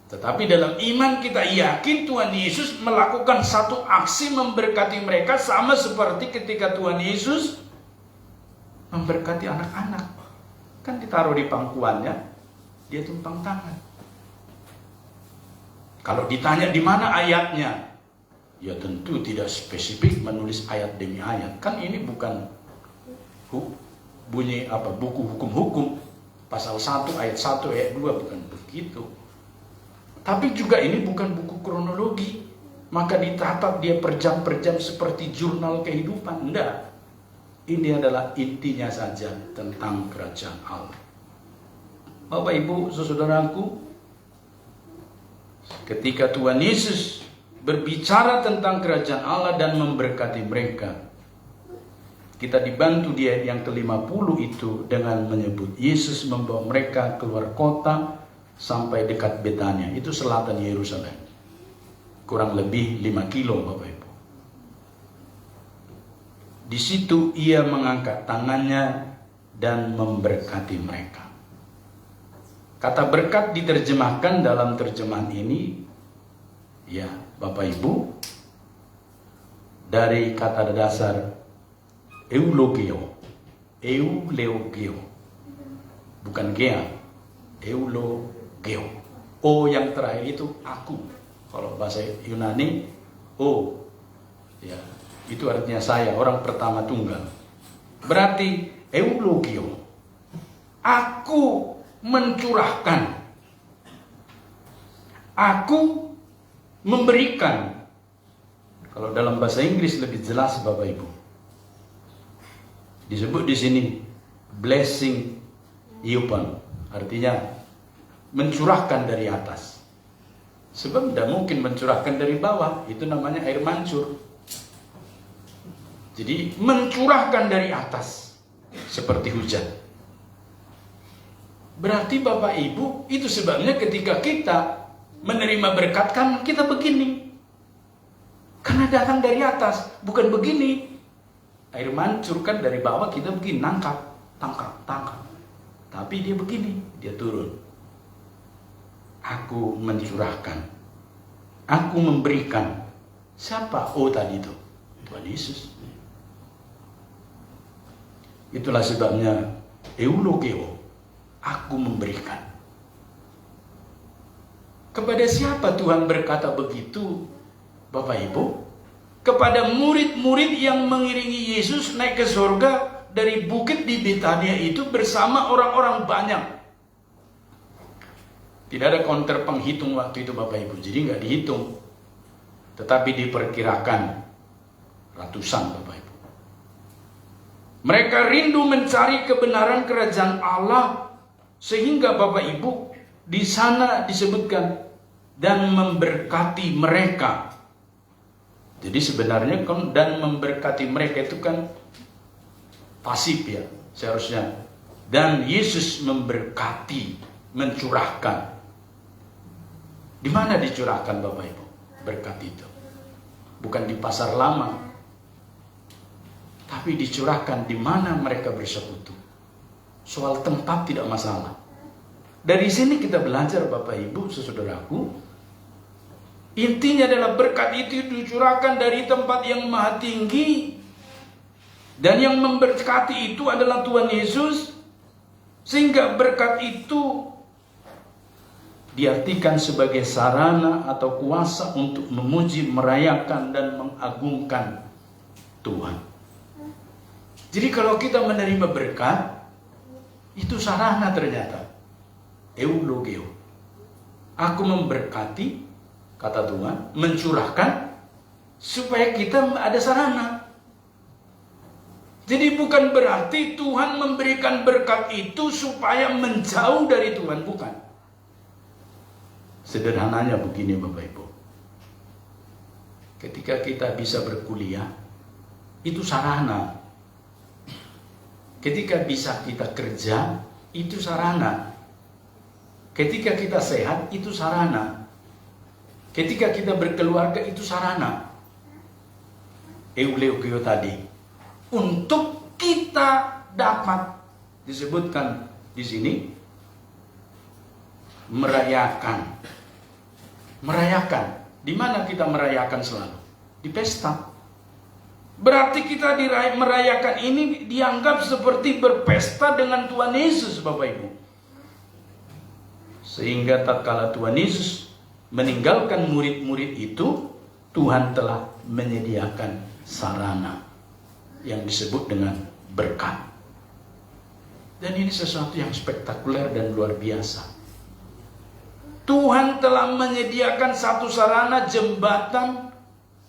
Speaker 5: Tetapi dalam iman kita yakin Tuhan Yesus melakukan satu aksi memberkati mereka, sama seperti ketika Tuhan Yesus memberkati anak-anak. Kan ditaruh di pangkuannya, dia tumpang tangan. Kalau ditanya di mana ayatnya, ya tentu tidak spesifik menulis ayat demi ayat. Kan ini bukan bunyi buku hukum-hukum pasal 1 ayat 1 ayat 2, bukan begitu. Tapi juga ini bukan buku kronologi, maka dicatat dia per jam seperti jurnal kehidupan. Enggak. Ini adalah intinya saja tentang kerajaan Allah. Bapak Ibu, saudaraku, ketika Tuhan Yesus berbicara tentang kerajaan Allah dan memberkati mereka, Kita dibantu dia yang ke-50 itu dengan menyebut Yesus membawa mereka keluar kota sampai dekat Betania. Itu selatan Yerusalem. Kurang lebih 5 kilo Bapak Ibu. Di situ ia mengangkat tangannya dan memberkati mereka. Kata berkat diterjemahkan dalam terjemahan ini, ya Bapak Ibu, dari kata dasar eulogio, bukan gea, eulogio. O yang terakhir itu aku. Kalau bahasa Yunani, o, ya itu artinya saya, orang pertama tunggal. Berarti eulogio, aku mencurahkan, aku memberikan. Kalau dalam bahasa Inggris lebih jelas Bapak Ibu. Disebut di sini blessing upon, artinya mencurahkan dari atas. Sebab tidak mungkin mencurahkan dari bawah, itu namanya air mancur. Jadi mencurahkan dari atas seperti hujan. Berarti Bapak Ibu, itu sebabnya ketika kita menerima berkat kan kita begini. Karena datang dari atas, bukan begini. Air mancur kan dari bawah kita begini, tangkap. Tapi dia begini, dia turun. Aku mencurahkan, aku memberikan. Siapa? Oh tadi itu, Tuhan Yesus. Itulah sebabnya eulogio, aku memberikan. Kepada siapa Tuhan berkata begitu, Bapak Ibu? Kepada murid-murid yang mengiringi Yesus naik ke surga dari bukit di Betania itu bersama orang-orang banyak. Tidak ada counter penghitung waktu itu Bapak Ibu, jadi nggak dihitung. Tetapi diperkirakan ratusan Bapak Ibu. Mereka rindu mencari kebenaran kerajaan Allah, sehingga Bapak Ibu di sana disebutkan dan memberkati mereka. Jadi sebenarnya dan memberkati mereka itu kan pasif ya seharusnya. Dan Yesus memberkati, mencurahkan. Di mana dicurahkan Bapak Ibu berkat itu? Bukan di pasar lama, tapi dicurahkan di mana mereka bersekutu. Soal tempat tidak masalah. Dari sini kita belajar Bapak Ibu, saudaraku, intinya adalah berkat itu dicurahkan dari tempat yang maha tinggi. Dan yang memberkati itu adalah Tuhan Yesus. Sehingga berkat itu diartikan sebagai sarana atau kuasa untuk memuji, merayakan, dan mengagungkan Tuhan. Jadi kalau kita menerima berkat, itu sarana ternyata. Eulogio. Aku memberkati, kata Tuhan, mencurahkan supaya kita ada sarana. Jadi bukan berarti Tuhan memberikan berkat itu supaya menjauh dari Tuhan, bukan. Sederhananya begini Bapak Ibu. Ketika kita bisa berkuliah, itu sarana. Ketika bisa kita kerja, itu sarana. Ketika kita sehat, itu sarana. Ketika kita berkeluarga, itu sarana. Eulogio tadi. Untuk kita dapat disebutkan di sini merayakan. Merayakan. Di mana kita merayakan selalu? Di pesta. Berarti kita merayakan ini dianggap seperti berpesta dengan Tuhan Yesus, Bapak Ibu. Sehingga tatkala Tuhan Yesus meninggalkan murid-murid itu, Tuhan telah menyediakan sarana yang disebut dengan berkat. Dan ini sesuatu yang spektakuler dan luar biasa. Tuhan telah menyediakan satu sarana, jembatan,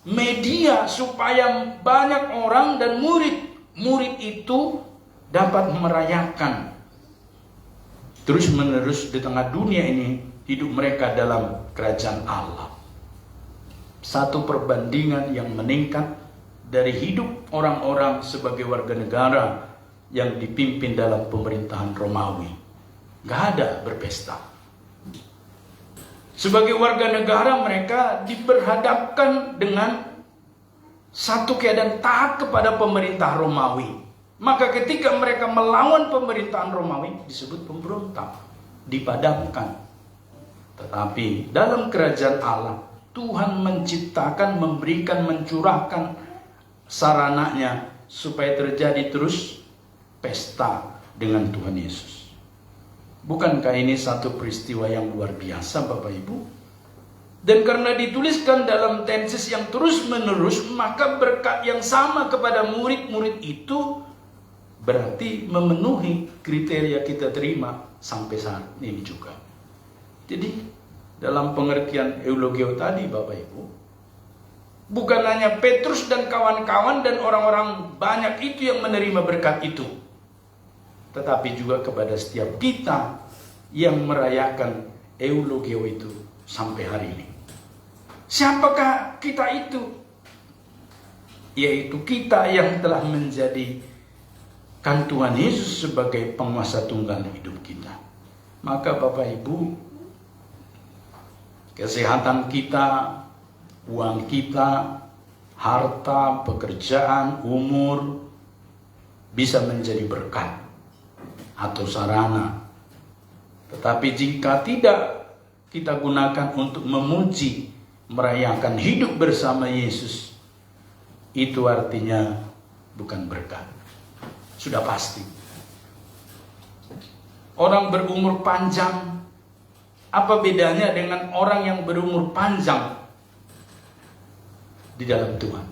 Speaker 5: media supaya banyak orang dan murid itu dapat merayakan terus menerus di tengah dunia ini, hidup mereka dalam kerajaan Allah. Satu perbandingan yang meningkat dari hidup orang-orang sebagai warga negara yang dipimpin dalam pemerintahan Romawi. Gak ada berpesta. Sebagai warga negara mereka diperhadapkan dengan satu keadaan taat kepada pemerintah Romawi. Maka ketika mereka melawan pemerintahan Romawi disebut pemberontak, dipadamkan. Tetapi dalam kerajaan Allah Tuhan menciptakan, memberikan, mencurahkan sarananya supaya terjadi terus pesta dengan Tuhan Yesus. Bukankah ini satu peristiwa yang luar biasa, Bapak Ibu? Dan karena dituliskan dalam tenses yang terus menerus, maka berkat yang sama kepada murid-murid itu berarti memenuhi kriteria kita terima sampai saat ini juga. Jadi dalam pengertian eulogio tadi, Bapak Ibu, bukan hanya Petrus dan kawan-kawan dan orang-orang banyak itu yang menerima berkat itu, tetapi juga kepada setiap kita yang merayakan eulogio itu sampai hari ini. Siapakah kita itu? Yaitu kita yang telah menjadikan Tuhan Yesus sebagai penguasa tunggal hidup kita. Maka Bapak Ibu, kesehatan kita, uang kita, harta, pekerjaan, umur bisa menjadi berkat atau sarana. Tetapi jika tidak kita gunakan untuk memuji, merayakan hidup bersama Yesus, itu artinya bukan berkat. Sudah pasti. Orang berumur panjang, apa bedanya dengan orang yang berumur panjang di dalam Tuhan?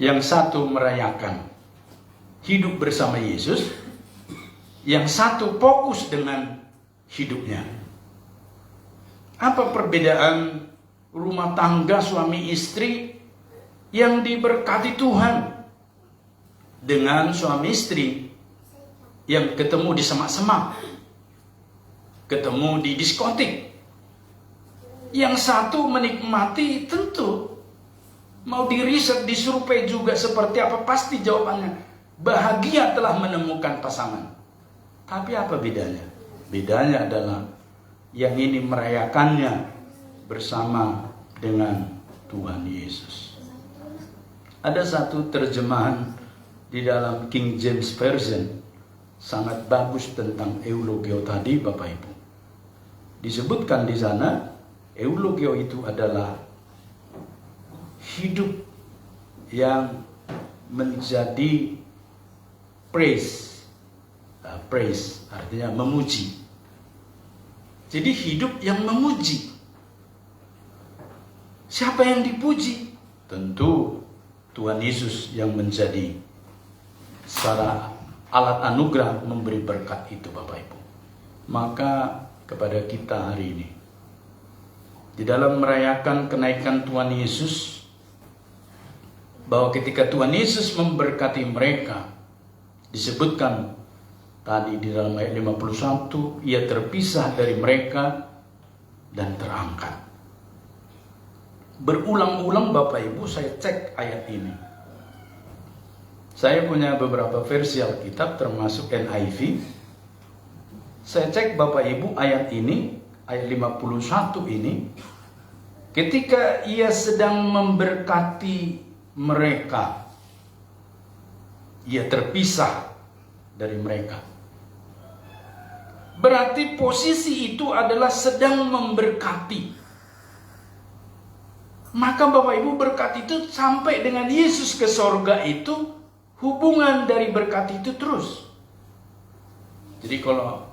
Speaker 5: Yang satu merayakan hidup bersama Yesus, yang satu fokus dengan hidupnya. Apa perbedaan rumah tangga suami istri yang diberkati Tuhan dengan suami istri yang ketemu di semak-semak, ketemu di diskotik? Yang satu menikmati, tentu mau diriset, disurvei juga seperti apa, pasti jawabannya bahagia telah menemukan pasangan. Tapi apa bedanya? Bedanya adalah yang ini merayakannya bersama dengan Tuhan Yesus. Ada satu terjemahan di dalam King James Version sangat bagus tentang eulogio tadi, Bapak Ibu. Disebutkan di sana, eulogio itu adalah hidup yang menjadi praise. Praise artinya memuji. Jadi hidup yang memuji. Siapa yang dipuji? Tentu Tuhan Yesus yang menjadi secara alat anugerah memberi berkat itu, Bapak Ibu. Maka kepada kita hari ini, di dalam merayakan kenaikan Tuhan Yesus, bahwa ketika Tuhan Yesus memberkati mereka, disebutkan tadi di dalam ayat 51, ia terpisah dari mereka dan terangkat. Berulang-ulang Bapak Ibu saya cek ayat ini. Saya punya beberapa versi Alkitab termasuk NIV. Saya cek Bapak Ibu ayat ini, ayat 51 ini, ketika ia sedang memberkati mereka, ia terpisah dari mereka. Berarti posisi itu adalah sedang memberkati. Maka Bapak Ibu, berkat itu sampai dengan Yesus ke sorga itu, hubungan dari berkat itu terus. Jadi kalau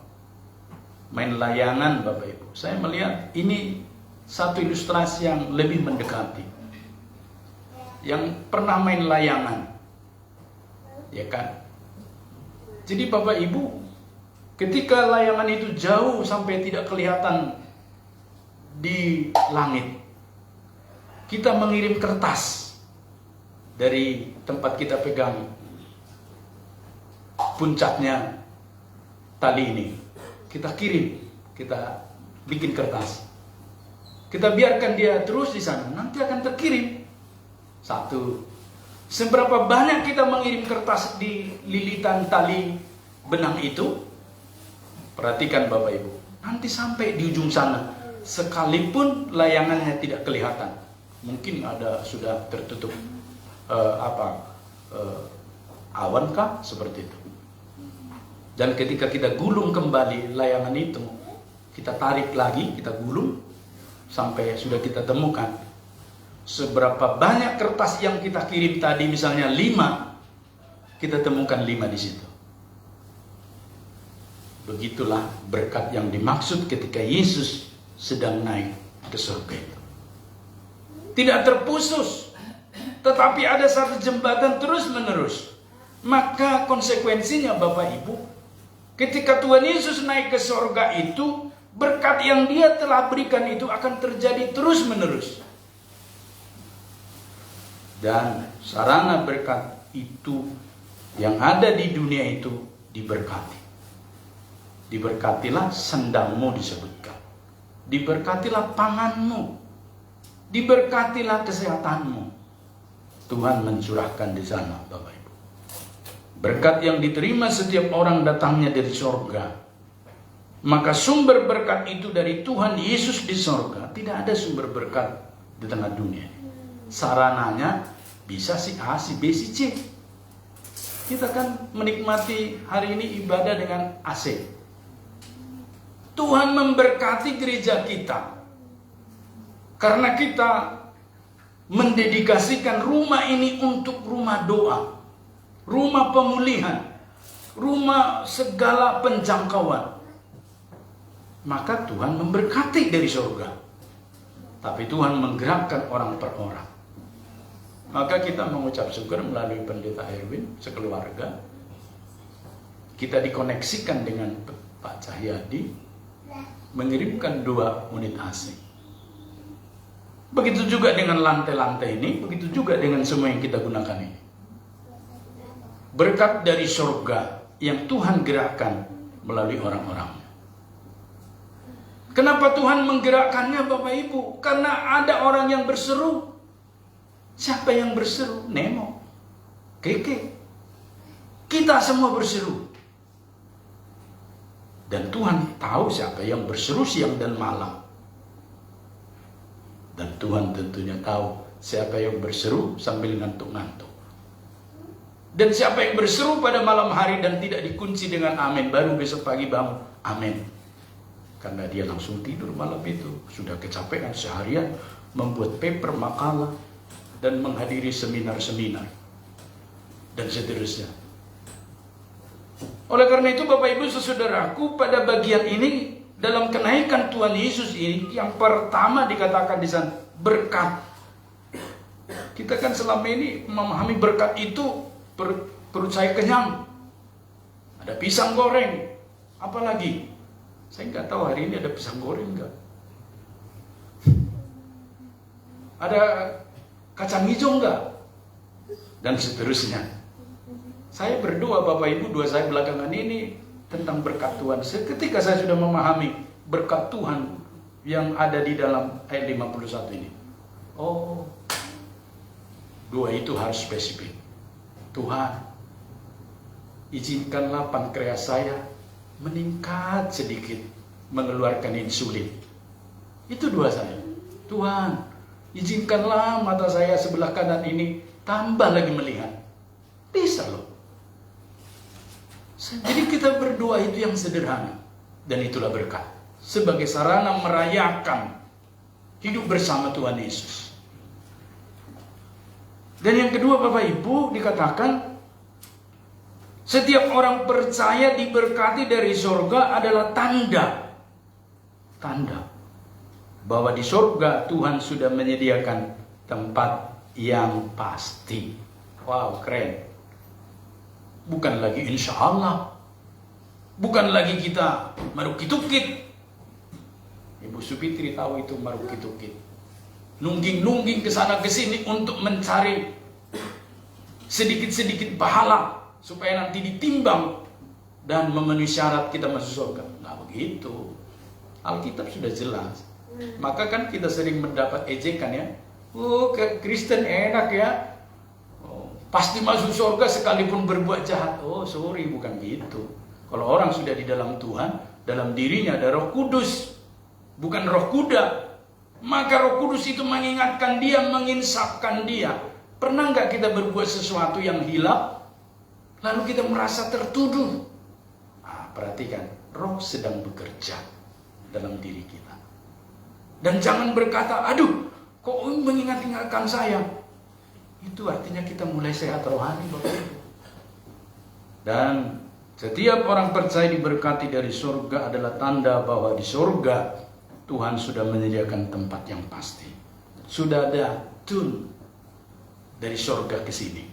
Speaker 5: main layangan Bapak Ibu, saya melihat ini satu ilustrasi yang lebih mendekati. Yang pernah main layangan, ya kan? Jadi Bapak Ibu, ketika layangan itu jauh sampai tidak kelihatan di langit, kita mengirim kertas dari tempat kita pegang puncaknya tali ini. Kita kirim, kita bikin kertas. Kita biarkan dia terus di sana, nanti akan terkirim. Satu Seberapa banyak kita mengirim kertas di lilitan tali benang itu? Perhatikan Bapak Ibu, nanti sampai di ujung sana, sekalipun layangannya tidak kelihatan, mungkin ada sudah tertutup awan kah, seperti itu. Dan ketika kita gulung kembali layangan itu, kita tarik lagi, kita gulung sampai sudah kita temukan seberapa banyak kertas yang kita kirim tadi, misalnya 5, kita temukan 5 di situ. Begitulah berkat yang dimaksud ketika Yesus sedang naik ke surga itu. Tidak terputus, tetapi ada satu jembatan terus menerus. Maka konsekuensinya Bapak Ibu, ketika Tuhan Yesus naik ke surga itu, berkat yang Dia telah berikan itu akan terjadi terus menerus. Dan sarana berkat itu yang ada di dunia itu diberkati. Diberkatilah sendangmu disebutkan. Diberkatilah panganmu. Diberkatilah kesehatanmu. Tuhan mencurahkan di sana, Bapak Ibu. Berkat yang diterima setiap orang datangnya dari surga. Maka sumber berkat itu dari Tuhan Yesus di surga. Tidak ada sumber berkat di tengah dunia. Sarananya bisa si A, si B, si C. Kita kan menikmati hari ini ibadah dengan AC. Tuhan memberkati gereja kita karena kita mendedikasikan rumah ini untuk rumah doa, rumah pemulihan, rumah segala penjangkauan. Maka Tuhan memberkati dari surga. Tapi Tuhan menggerakkan orang per orang. Maka kita mengucap syukur melalui Pendeta Erwin sekeluarga. Kita dikoneksikan dengan Pak Cahyadi, mengirimkan 2 unit AC. Begitu juga dengan lantai-lantai ini, begitu juga dengan semua yang kita gunakan ini. Berkat dari surga yang Tuhan gerakkan melalui orang-orang. Kenapa Tuhan menggerakkannya Bapak Ibu? Karena ada orang yang berseru. Siapa yang berseru? Nemo, Keke. Kita semua berseru. Dan Tuhan tahu siapa yang berseru siang dan malam. Dan Tuhan tentunya tahu siapa yang berseru sambil ngantuk-ngantuk. Dan siapa yang berseru pada malam hari dan tidak dikunci dengan amin, baru besok pagi bangun, amin. Karena dia langsung tidur malam itu. Sudah kecapean seharian membuat paper, makalah, dan menghadiri seminar-seminar. Dan seterusnya. Oleh karena itu Bapak Ibu saudaraku, pada bagian ini dalam kenaikan Tuhan Yesus ini yang pertama dikatakan di sana berkat. Kita kan selama ini memahami berkat itu perut saya kenyang. Ada pisang goreng, apalagi? Saya nggak tahu hari ini ada pisang goreng nggak? Ada kacang hijau nggak? Dan seterusnya. Saya berdoa Bapak Ibu, doa saya belakangan ini tentang berkat Tuhan. Ketika saya sudah memahami berkat Tuhan yang ada di dalam ayat 51 ini. Oh, doa itu harus spesifik. Tuhan, izinkanlah pankreas saya meningkat sedikit, mengeluarkan insulin. Itu doa saya. Tuhan, izinkanlah mata saya sebelah kanan ini tambah lagi melihat. Bisa loh. Jadi kita berdoa itu yang sederhana. Dan itulah berkat. Sebagai sarana merayakan hidup bersama Tuhan Yesus. Dan yang kedua Bapak Ibu dikatakan, setiap orang percaya diberkati dari surga adalah tanda. Tanda. Bahwa di surga Tuhan sudah menyediakan tempat yang pasti. Wow, keren. Bukan lagi insya Allah. Bukan lagi kita marukit-ukit. Ibu Supitri tahu itu marukit-ukit. Nungging-nungging ke sana ke sini untuk mencari sedikit-sedikit pahala supaya nanti ditimbang dan memenuhi syarat kita masuk surga. Nggak begitu. Alkitab sudah jelas. Maka kan kita sering mendapat ejekan ya. Oh, Kristen enak ya. pasti masuk surga sekalipun berbuat jahat. Oh sorry, bukan gitu. Kalau orang sudah di dalam Tuhan, dalam dirinya ada Roh Kudus, bukan roh kuda. Maka Roh Kudus itu mengingatkan dia, menginsapkan dia. Pernah nggak kita berbuat sesuatu yang hilang, lalu kita merasa tertuduh? Perhatikan, Roh sedang bekerja dalam diri kita. Dan jangan berkata, aduh, kok mengingat-ingatkan saya? Itu artinya kita mulai sehat rohani, Bapak Ibu. Dan setiap orang percaya diberkati dari surga adalah tanda bahwa di surga Tuhan sudah menyediakan tempat yang pasti. Sudah ada tune dari surga ke sini.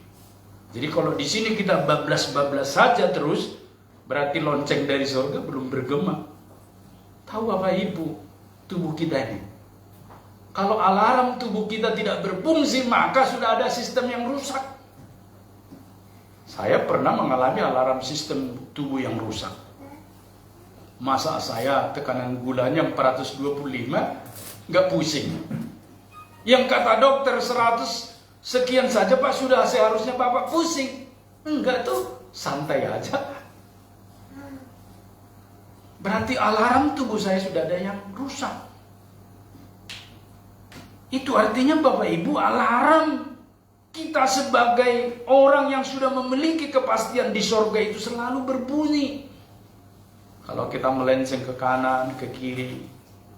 Speaker 5: Jadi kalau di sini kita bablas-bablas saja terus, berarti lonceng dari surga belum bergema. Tahu Bapak Ibu, tubuh kita ini, kalau alarm tubuh kita tidak berfungsi, maka sudah ada sistem yang rusak. Saya pernah mengalami alarm sistem tubuh yang rusak. Masa saya tekanan gulanya 425, nggak pusing. Yang kata dokter 100 sekian saja Pak, sudah seharusnya Bapak pusing. Enggak tuh, santai aja. Berarti alarm tubuh saya sudah ada yang rusak. Itu artinya Bapak Ibu, alarm kita sebagai orang yang sudah memiliki kepastian di sorga itu selalu berbunyi. Kalau kita melenceng ke kanan, ke kiri,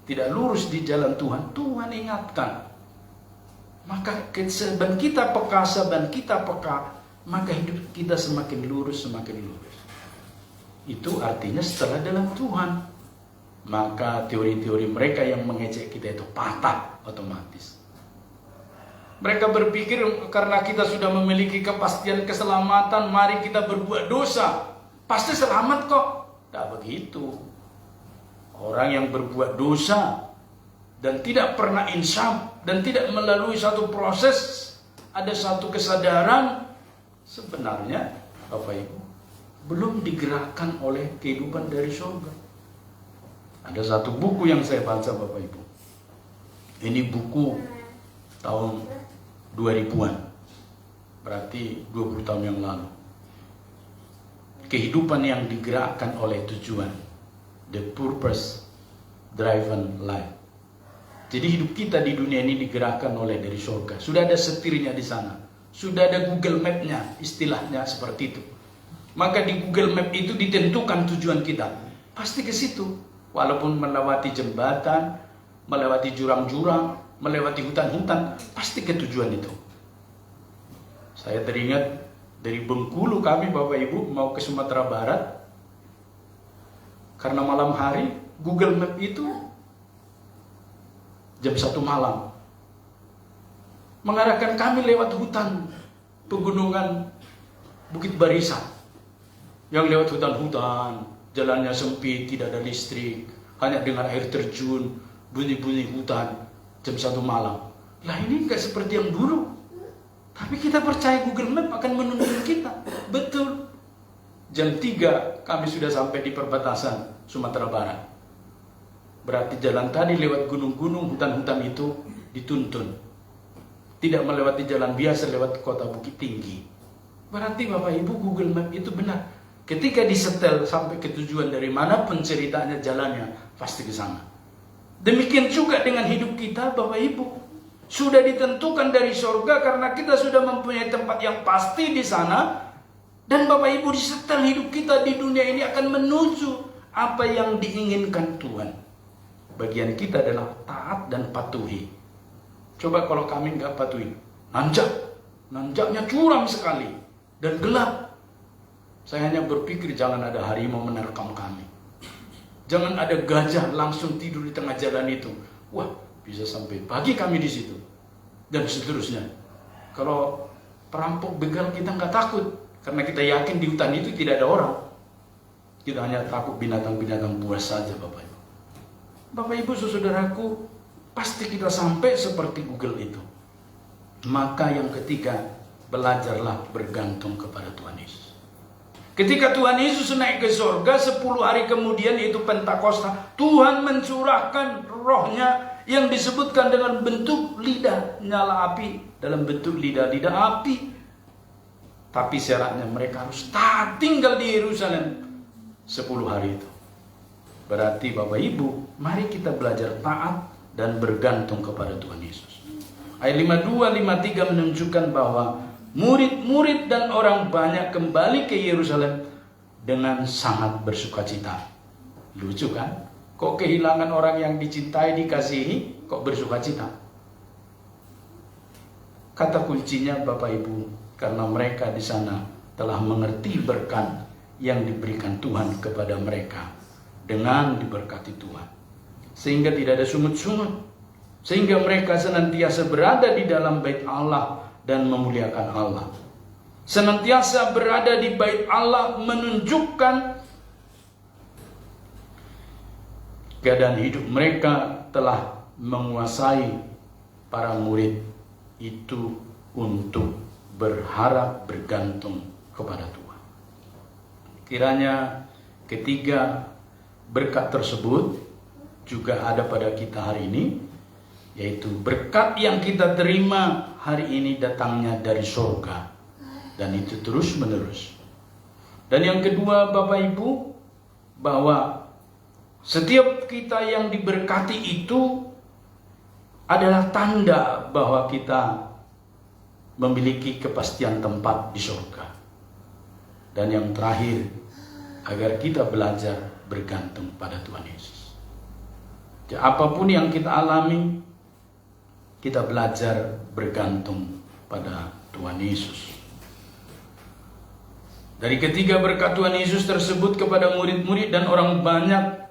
Speaker 5: tidak lurus di jalan Tuhan, Tuhan ingatkan. Maka seban kita peka, maka hidup kita semakin lurus, semakin lurus. Itu artinya setelah dalam Tuhan, maka teori-teori mereka yang mengejek kita itu patah otomatis. Mereka berpikir karena kita sudah memiliki kepastian keselamatan, mari kita berbuat dosa, pasti selamat kok. Tidak begitu. Orang yang berbuat dosa dan tidak pernah insaf dan tidak melalui satu proses, ada satu kesadaran, sebenarnya Bapak Ibu belum digerakkan oleh kehidupan dari surga. Ada satu buku yang saya baca Bapak Ibu. Ini buku tahun 2000-an. Berarti 20 tahun yang lalu. Kehidupan yang digerakkan oleh tujuan. The purpose driven life. Jadi hidup kita di dunia ini digerakkan oleh dari surga. Sudah ada setirnya di sana. Sudah ada Google Map-nya, istilahnya seperti itu. Maka di Google Map itu ditentukan tujuan kita. Pasti ke situ. Walaupun melewati jembatan, melewati jurang-jurang, melewati hutan-hutan, pasti ke tujuan itu. Saya teringat dari Bengkulu kami Bapak Ibu mau ke Sumatera Barat. Karena malam hari Google Map itu jam 1 malam mengarahkan kami lewat hutan pegunungan Bukit Barisan. Yang lewat hutan-hutan, jalannya sempit, tidak ada listrik, hanya dengan air terjun, bunyi-bunyi hutan, jam 1 malam. Lah ini enggak seperti yang dulu. Tapi kita percaya Google Map akan menuntun kita. Betul. Jam 3 kami sudah sampai di perbatasan Sumatera Barat. Berarti jalan tadi lewat gunung-gunung, hutan-hutan itu dituntun. Tidak melewati jalan biasa lewat kota Bukit Tinggi. Berarti Bapak Ibu Google Map itu benar. Ketika disetel sampai ke tujuan dari manapun ceritanya jalannya, pasti ke sana. Demikian juga dengan hidup kita Bapak Ibu. Sudah ditentukan dari surga karena kita sudah mempunyai tempat yang pasti di sana. Dan Bapak Ibu disetel hidup kita di dunia ini akan menuju apa yang diinginkan Tuhan. Bagian kita adalah taat dan patuhi. Coba kalau kami nggak patuhi, nanjaknya curam sekali dan gelap. Saya hanya berpikir jangan ada harimau menerkam kami. Jangan ada gajah langsung tidur di tengah jalan itu. Wah, bisa sampai pagi kami di situ. Dan seterusnya. Kalau perampok begal kita nggak takut. Karena kita yakin di hutan itu tidak ada orang. Kita hanya takut binatang-binatang buas saja Bapak Ibu. Bapak Ibu saudaraku, pasti kita sampai seperti Google itu. Maka yang ketiga, belajarlah bergantung kepada Tuhan Yesus. Ketika Tuhan Yesus naik ke surga 10 hari kemudian, yaitu Pentakosta, Tuhan mencurahkan rohnya yang disebutkan dengan bentuk lidah nyala api. Dalam bentuk lidah api. Tapi syaratnya mereka harus tinggal di Yerusalem 10 hari itu. Berarti Bapak Ibu, mari kita belajar taat dan bergantung kepada Tuhan Yesus. Ayat 52-53 menunjukkan bahwa murid-murid dan orang banyak kembali ke Yerusalem dengan sangat bersukacita. Lucu kan? Kok kehilangan orang yang dicintai, dikasihi, kok bersukacita? Kata kuncinya Bapak Ibu, karena mereka di sana telah mengerti berkat yang diberikan Tuhan kepada mereka dengan diberkati Tuhan. Sehingga tidak ada sungut-sungut. Sehingga mereka senantiasa berada di dalam bait Allah dan memuliakan Allah. Senantiasa berada di bait Allah menunjukkan keadaan hidup mereka telah menguasai para murid itu untuk berharap bergantung kepada Tuhan. Kiranya ketiga berkat tersebut juga ada pada kita hari ini, yaitu berkat yang kita terima hari ini datangnya dari surga, dan itu terus menerus. Dan yang kedua Bapak Ibu, bahwa setiap kita yang diberkati itu adalah tanda bahwa kita memiliki kepastian tempat di surga. Dan yang terakhir, agar kita belajar bergantung pada Tuhan Yesus. Jadi, apapun yang kita alami, kita belajar bergantung pada Tuhan Yesus. Dari ketiga berkat Tuhan Yesus tersebut kepada murid-murid dan orang banyak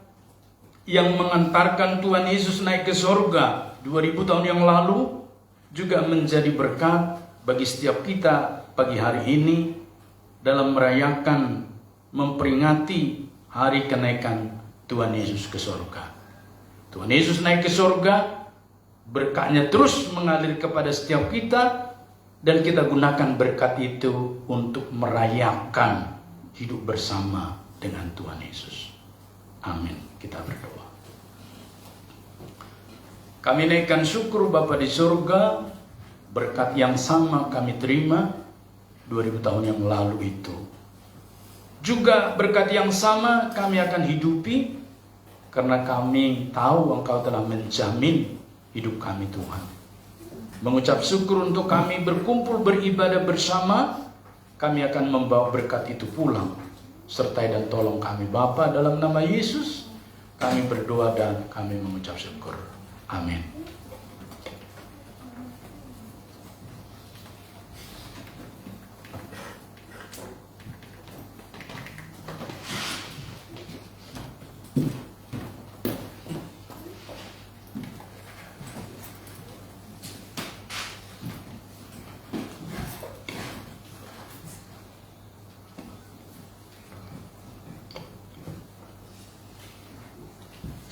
Speaker 5: yang mengantarkan Tuhan Yesus naik ke surga 2000 tahun yang lalu, juga menjadi berkat bagi setiap kita pagi hari ini dalam merayakan, memperingati hari kenaikan Tuhan Yesus ke surga. Tuhan Yesus naik ke surga, berkatnya terus mengalir kepada setiap kita, dan kita gunakan berkat itu untuk merayakan hidup bersama dengan Tuhan Yesus. Amin. Kita berdoa. Kami naikkan syukur Bapa di surga, berkat yang sama kami terima 2000 tahun yang lalu itu. Juga berkat yang sama kami akan hidupi, karena kami tahu Engkau telah menjamin hidup kami Tuhan. Mengucap syukur untuk kami berkumpul beribadah bersama, kami akan membawa berkat itu pulang. Sertai dan tolong kami Bapa, dalam nama Yesus kami berdoa dan kami mengucap syukur. Amin.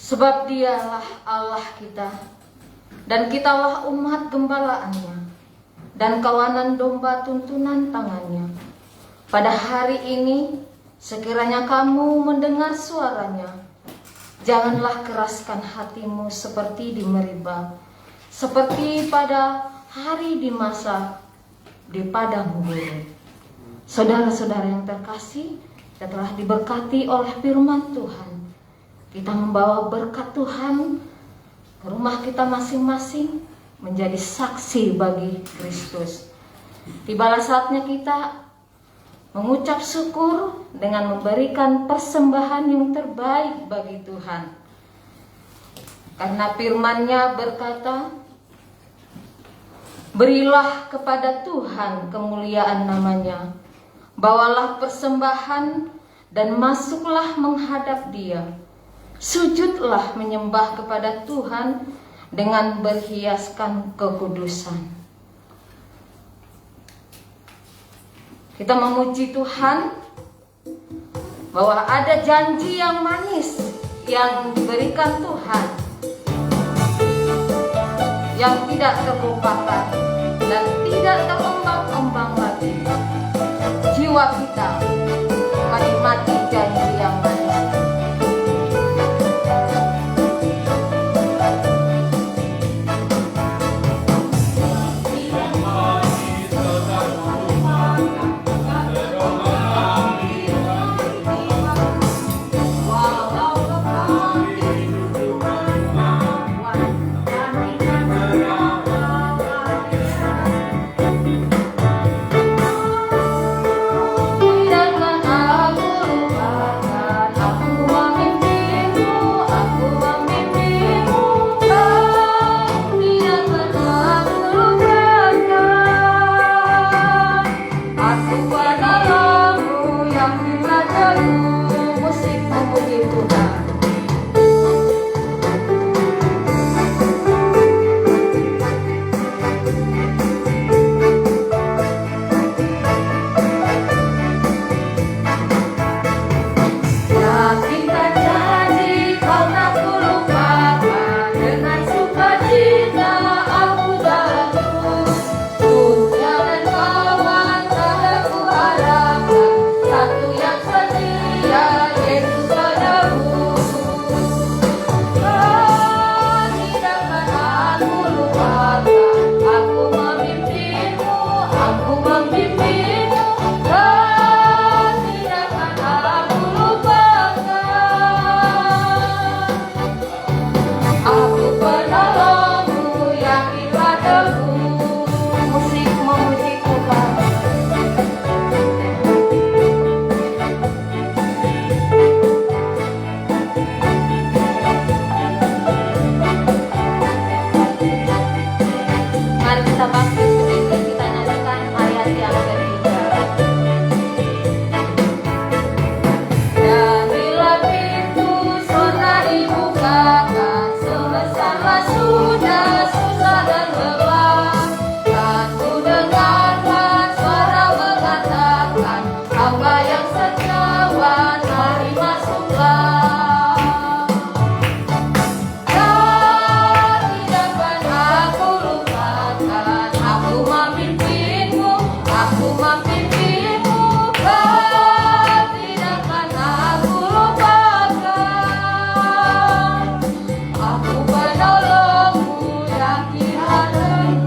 Speaker 1: Sebab Dialah Allah kita, dan kitalah umat gembalaannya, dan kawanan domba tuntunan tangannya. Pada hari ini, sekiranya kamu mendengar suaranya, janganlah keraskan hatimu seperti di Meriba, seperti pada hari di masa di padang gurun. Saudara-saudara yang terkasih, kita telah diberkati oleh firman Tuhan. Kita membawa berkat Tuhan ke rumah kita masing-masing, menjadi saksi bagi Kristus. Tibalah saatnya kita mengucap syukur dengan memberikan persembahan yang terbaik bagi Tuhan. Karena firman-Nya berkata, berilah kepada Tuhan kemuliaan namanya, bawalah persembahan dan masuklah menghadap Dia. Sujudlah menyembah kepada Tuhan dengan berhiaskan kekudusan. Kita memuji Tuhan bahwa ada janji yang manis yang diberikan Tuhan, yang tidak terlupakan dan tidak terombang-ombang lagi. Jiwa kita menikmati janji yang manis. Tuhan. Yakinkan janji kau tak kulupakan, dengan sukacita aku jalan terus. Dunia dan kawan tak aku harapkan, satu yang setia Yesus padamu. Tidak akan aku lupakan, aku memimpinmu, aku membimbingmu. Tidak akan aku lupakan, aku penolongmu, yakin padamu. Musik memuji Tuhan. Mari kita bangkit berdiri, kita nyanyikan ayat yang ketiga. Dan bila pintu surga dibukakan, selesailah sudah susah dan lelah. Dan ku dengarkan suara mengatakan, hamba yang setia, mari masuklah. Tidak akan aku lupakan, aku memimpinmu, aku membimbingmu. Tidak akan aku lupakan, aku penolongmu, yakin padamu.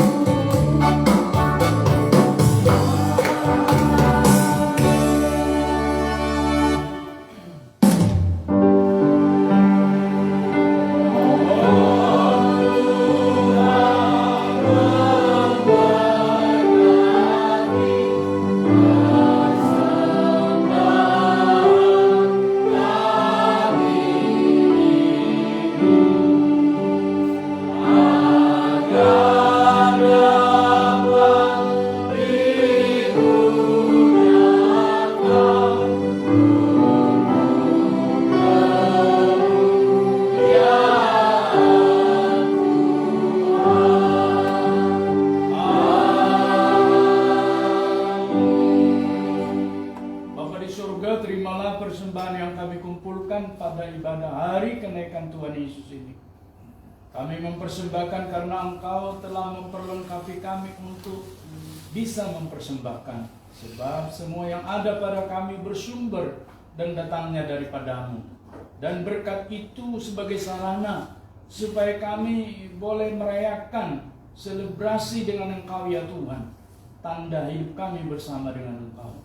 Speaker 5: Bapa di surga, terimalah persembahan yang kami kumpulkan pada ibadah hari kenaikan Tuhan Yesus ini. Kami mempersembahkan karena Engkau telah memperlengkapi kami untuk bisa mempersembahkan. Sebab semua yang ada pada kami bersumber dan datangnya daripadamu. Dan berkat itu sebagai sarana supaya kami boleh merayakan selebrasi dengan Engkau ya Tuhan. Tanda hidup kami bersama dengan Engkau.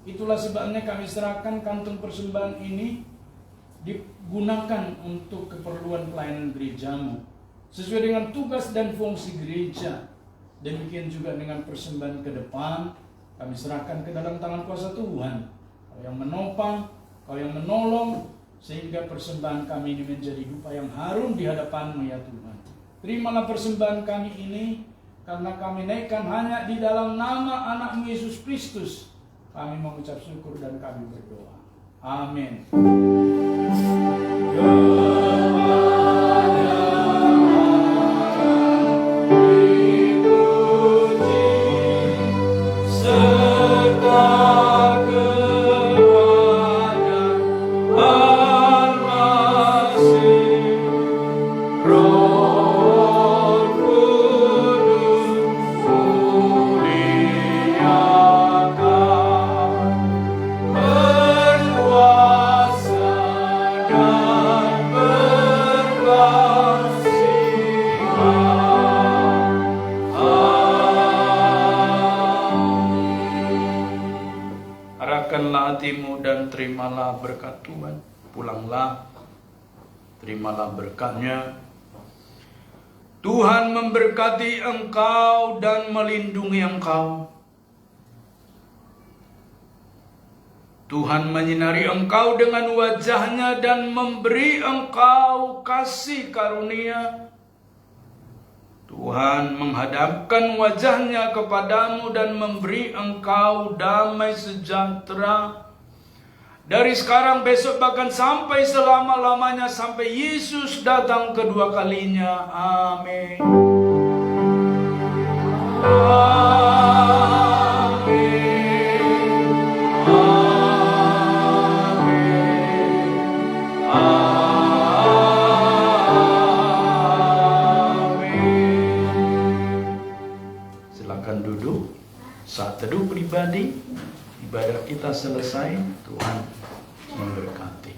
Speaker 5: Itulah sebabnya kami serahkan kantung persembahan ini digunakan untuk keperluan pelayanan gerejamu sesuai dengan tugas dan fungsi gereja. Demikian juga dengan persembahan ke depan kami serahkan ke dalam tangan kuasa Tuhan. Kau yang menopang, Kau yang menolong, sehingga persembahan kami ini menjadi dupa yang harum di hadapan-Mu ya Tuhan. Terimalah persembahan kami ini karena kami naikkan hanya di dalam nama anak-Mu Yesus Kristus. Kami mengucap syukur dan kami berdoa. Amin. Arahkanlah hatimu dan terimalah berkat Tuhan. Pulanglah, terimalah berkatnya. Tuhan memberkati engkau dan melindungi engkau. Tuhan menyinari engkau dengan wajahnya dan memberi engkau kasih karunia. Tuhan menghadapkan wajahnya kepadamu dan memberi engkau damai sejahtera. Dari sekarang, besok, bahkan sampai selama-lamanya, sampai Yesus datang kedua kalinya. Amin. Silakan duduk. Saat teduh pribadi, ibadah kita selesai. Tuhan memberkati.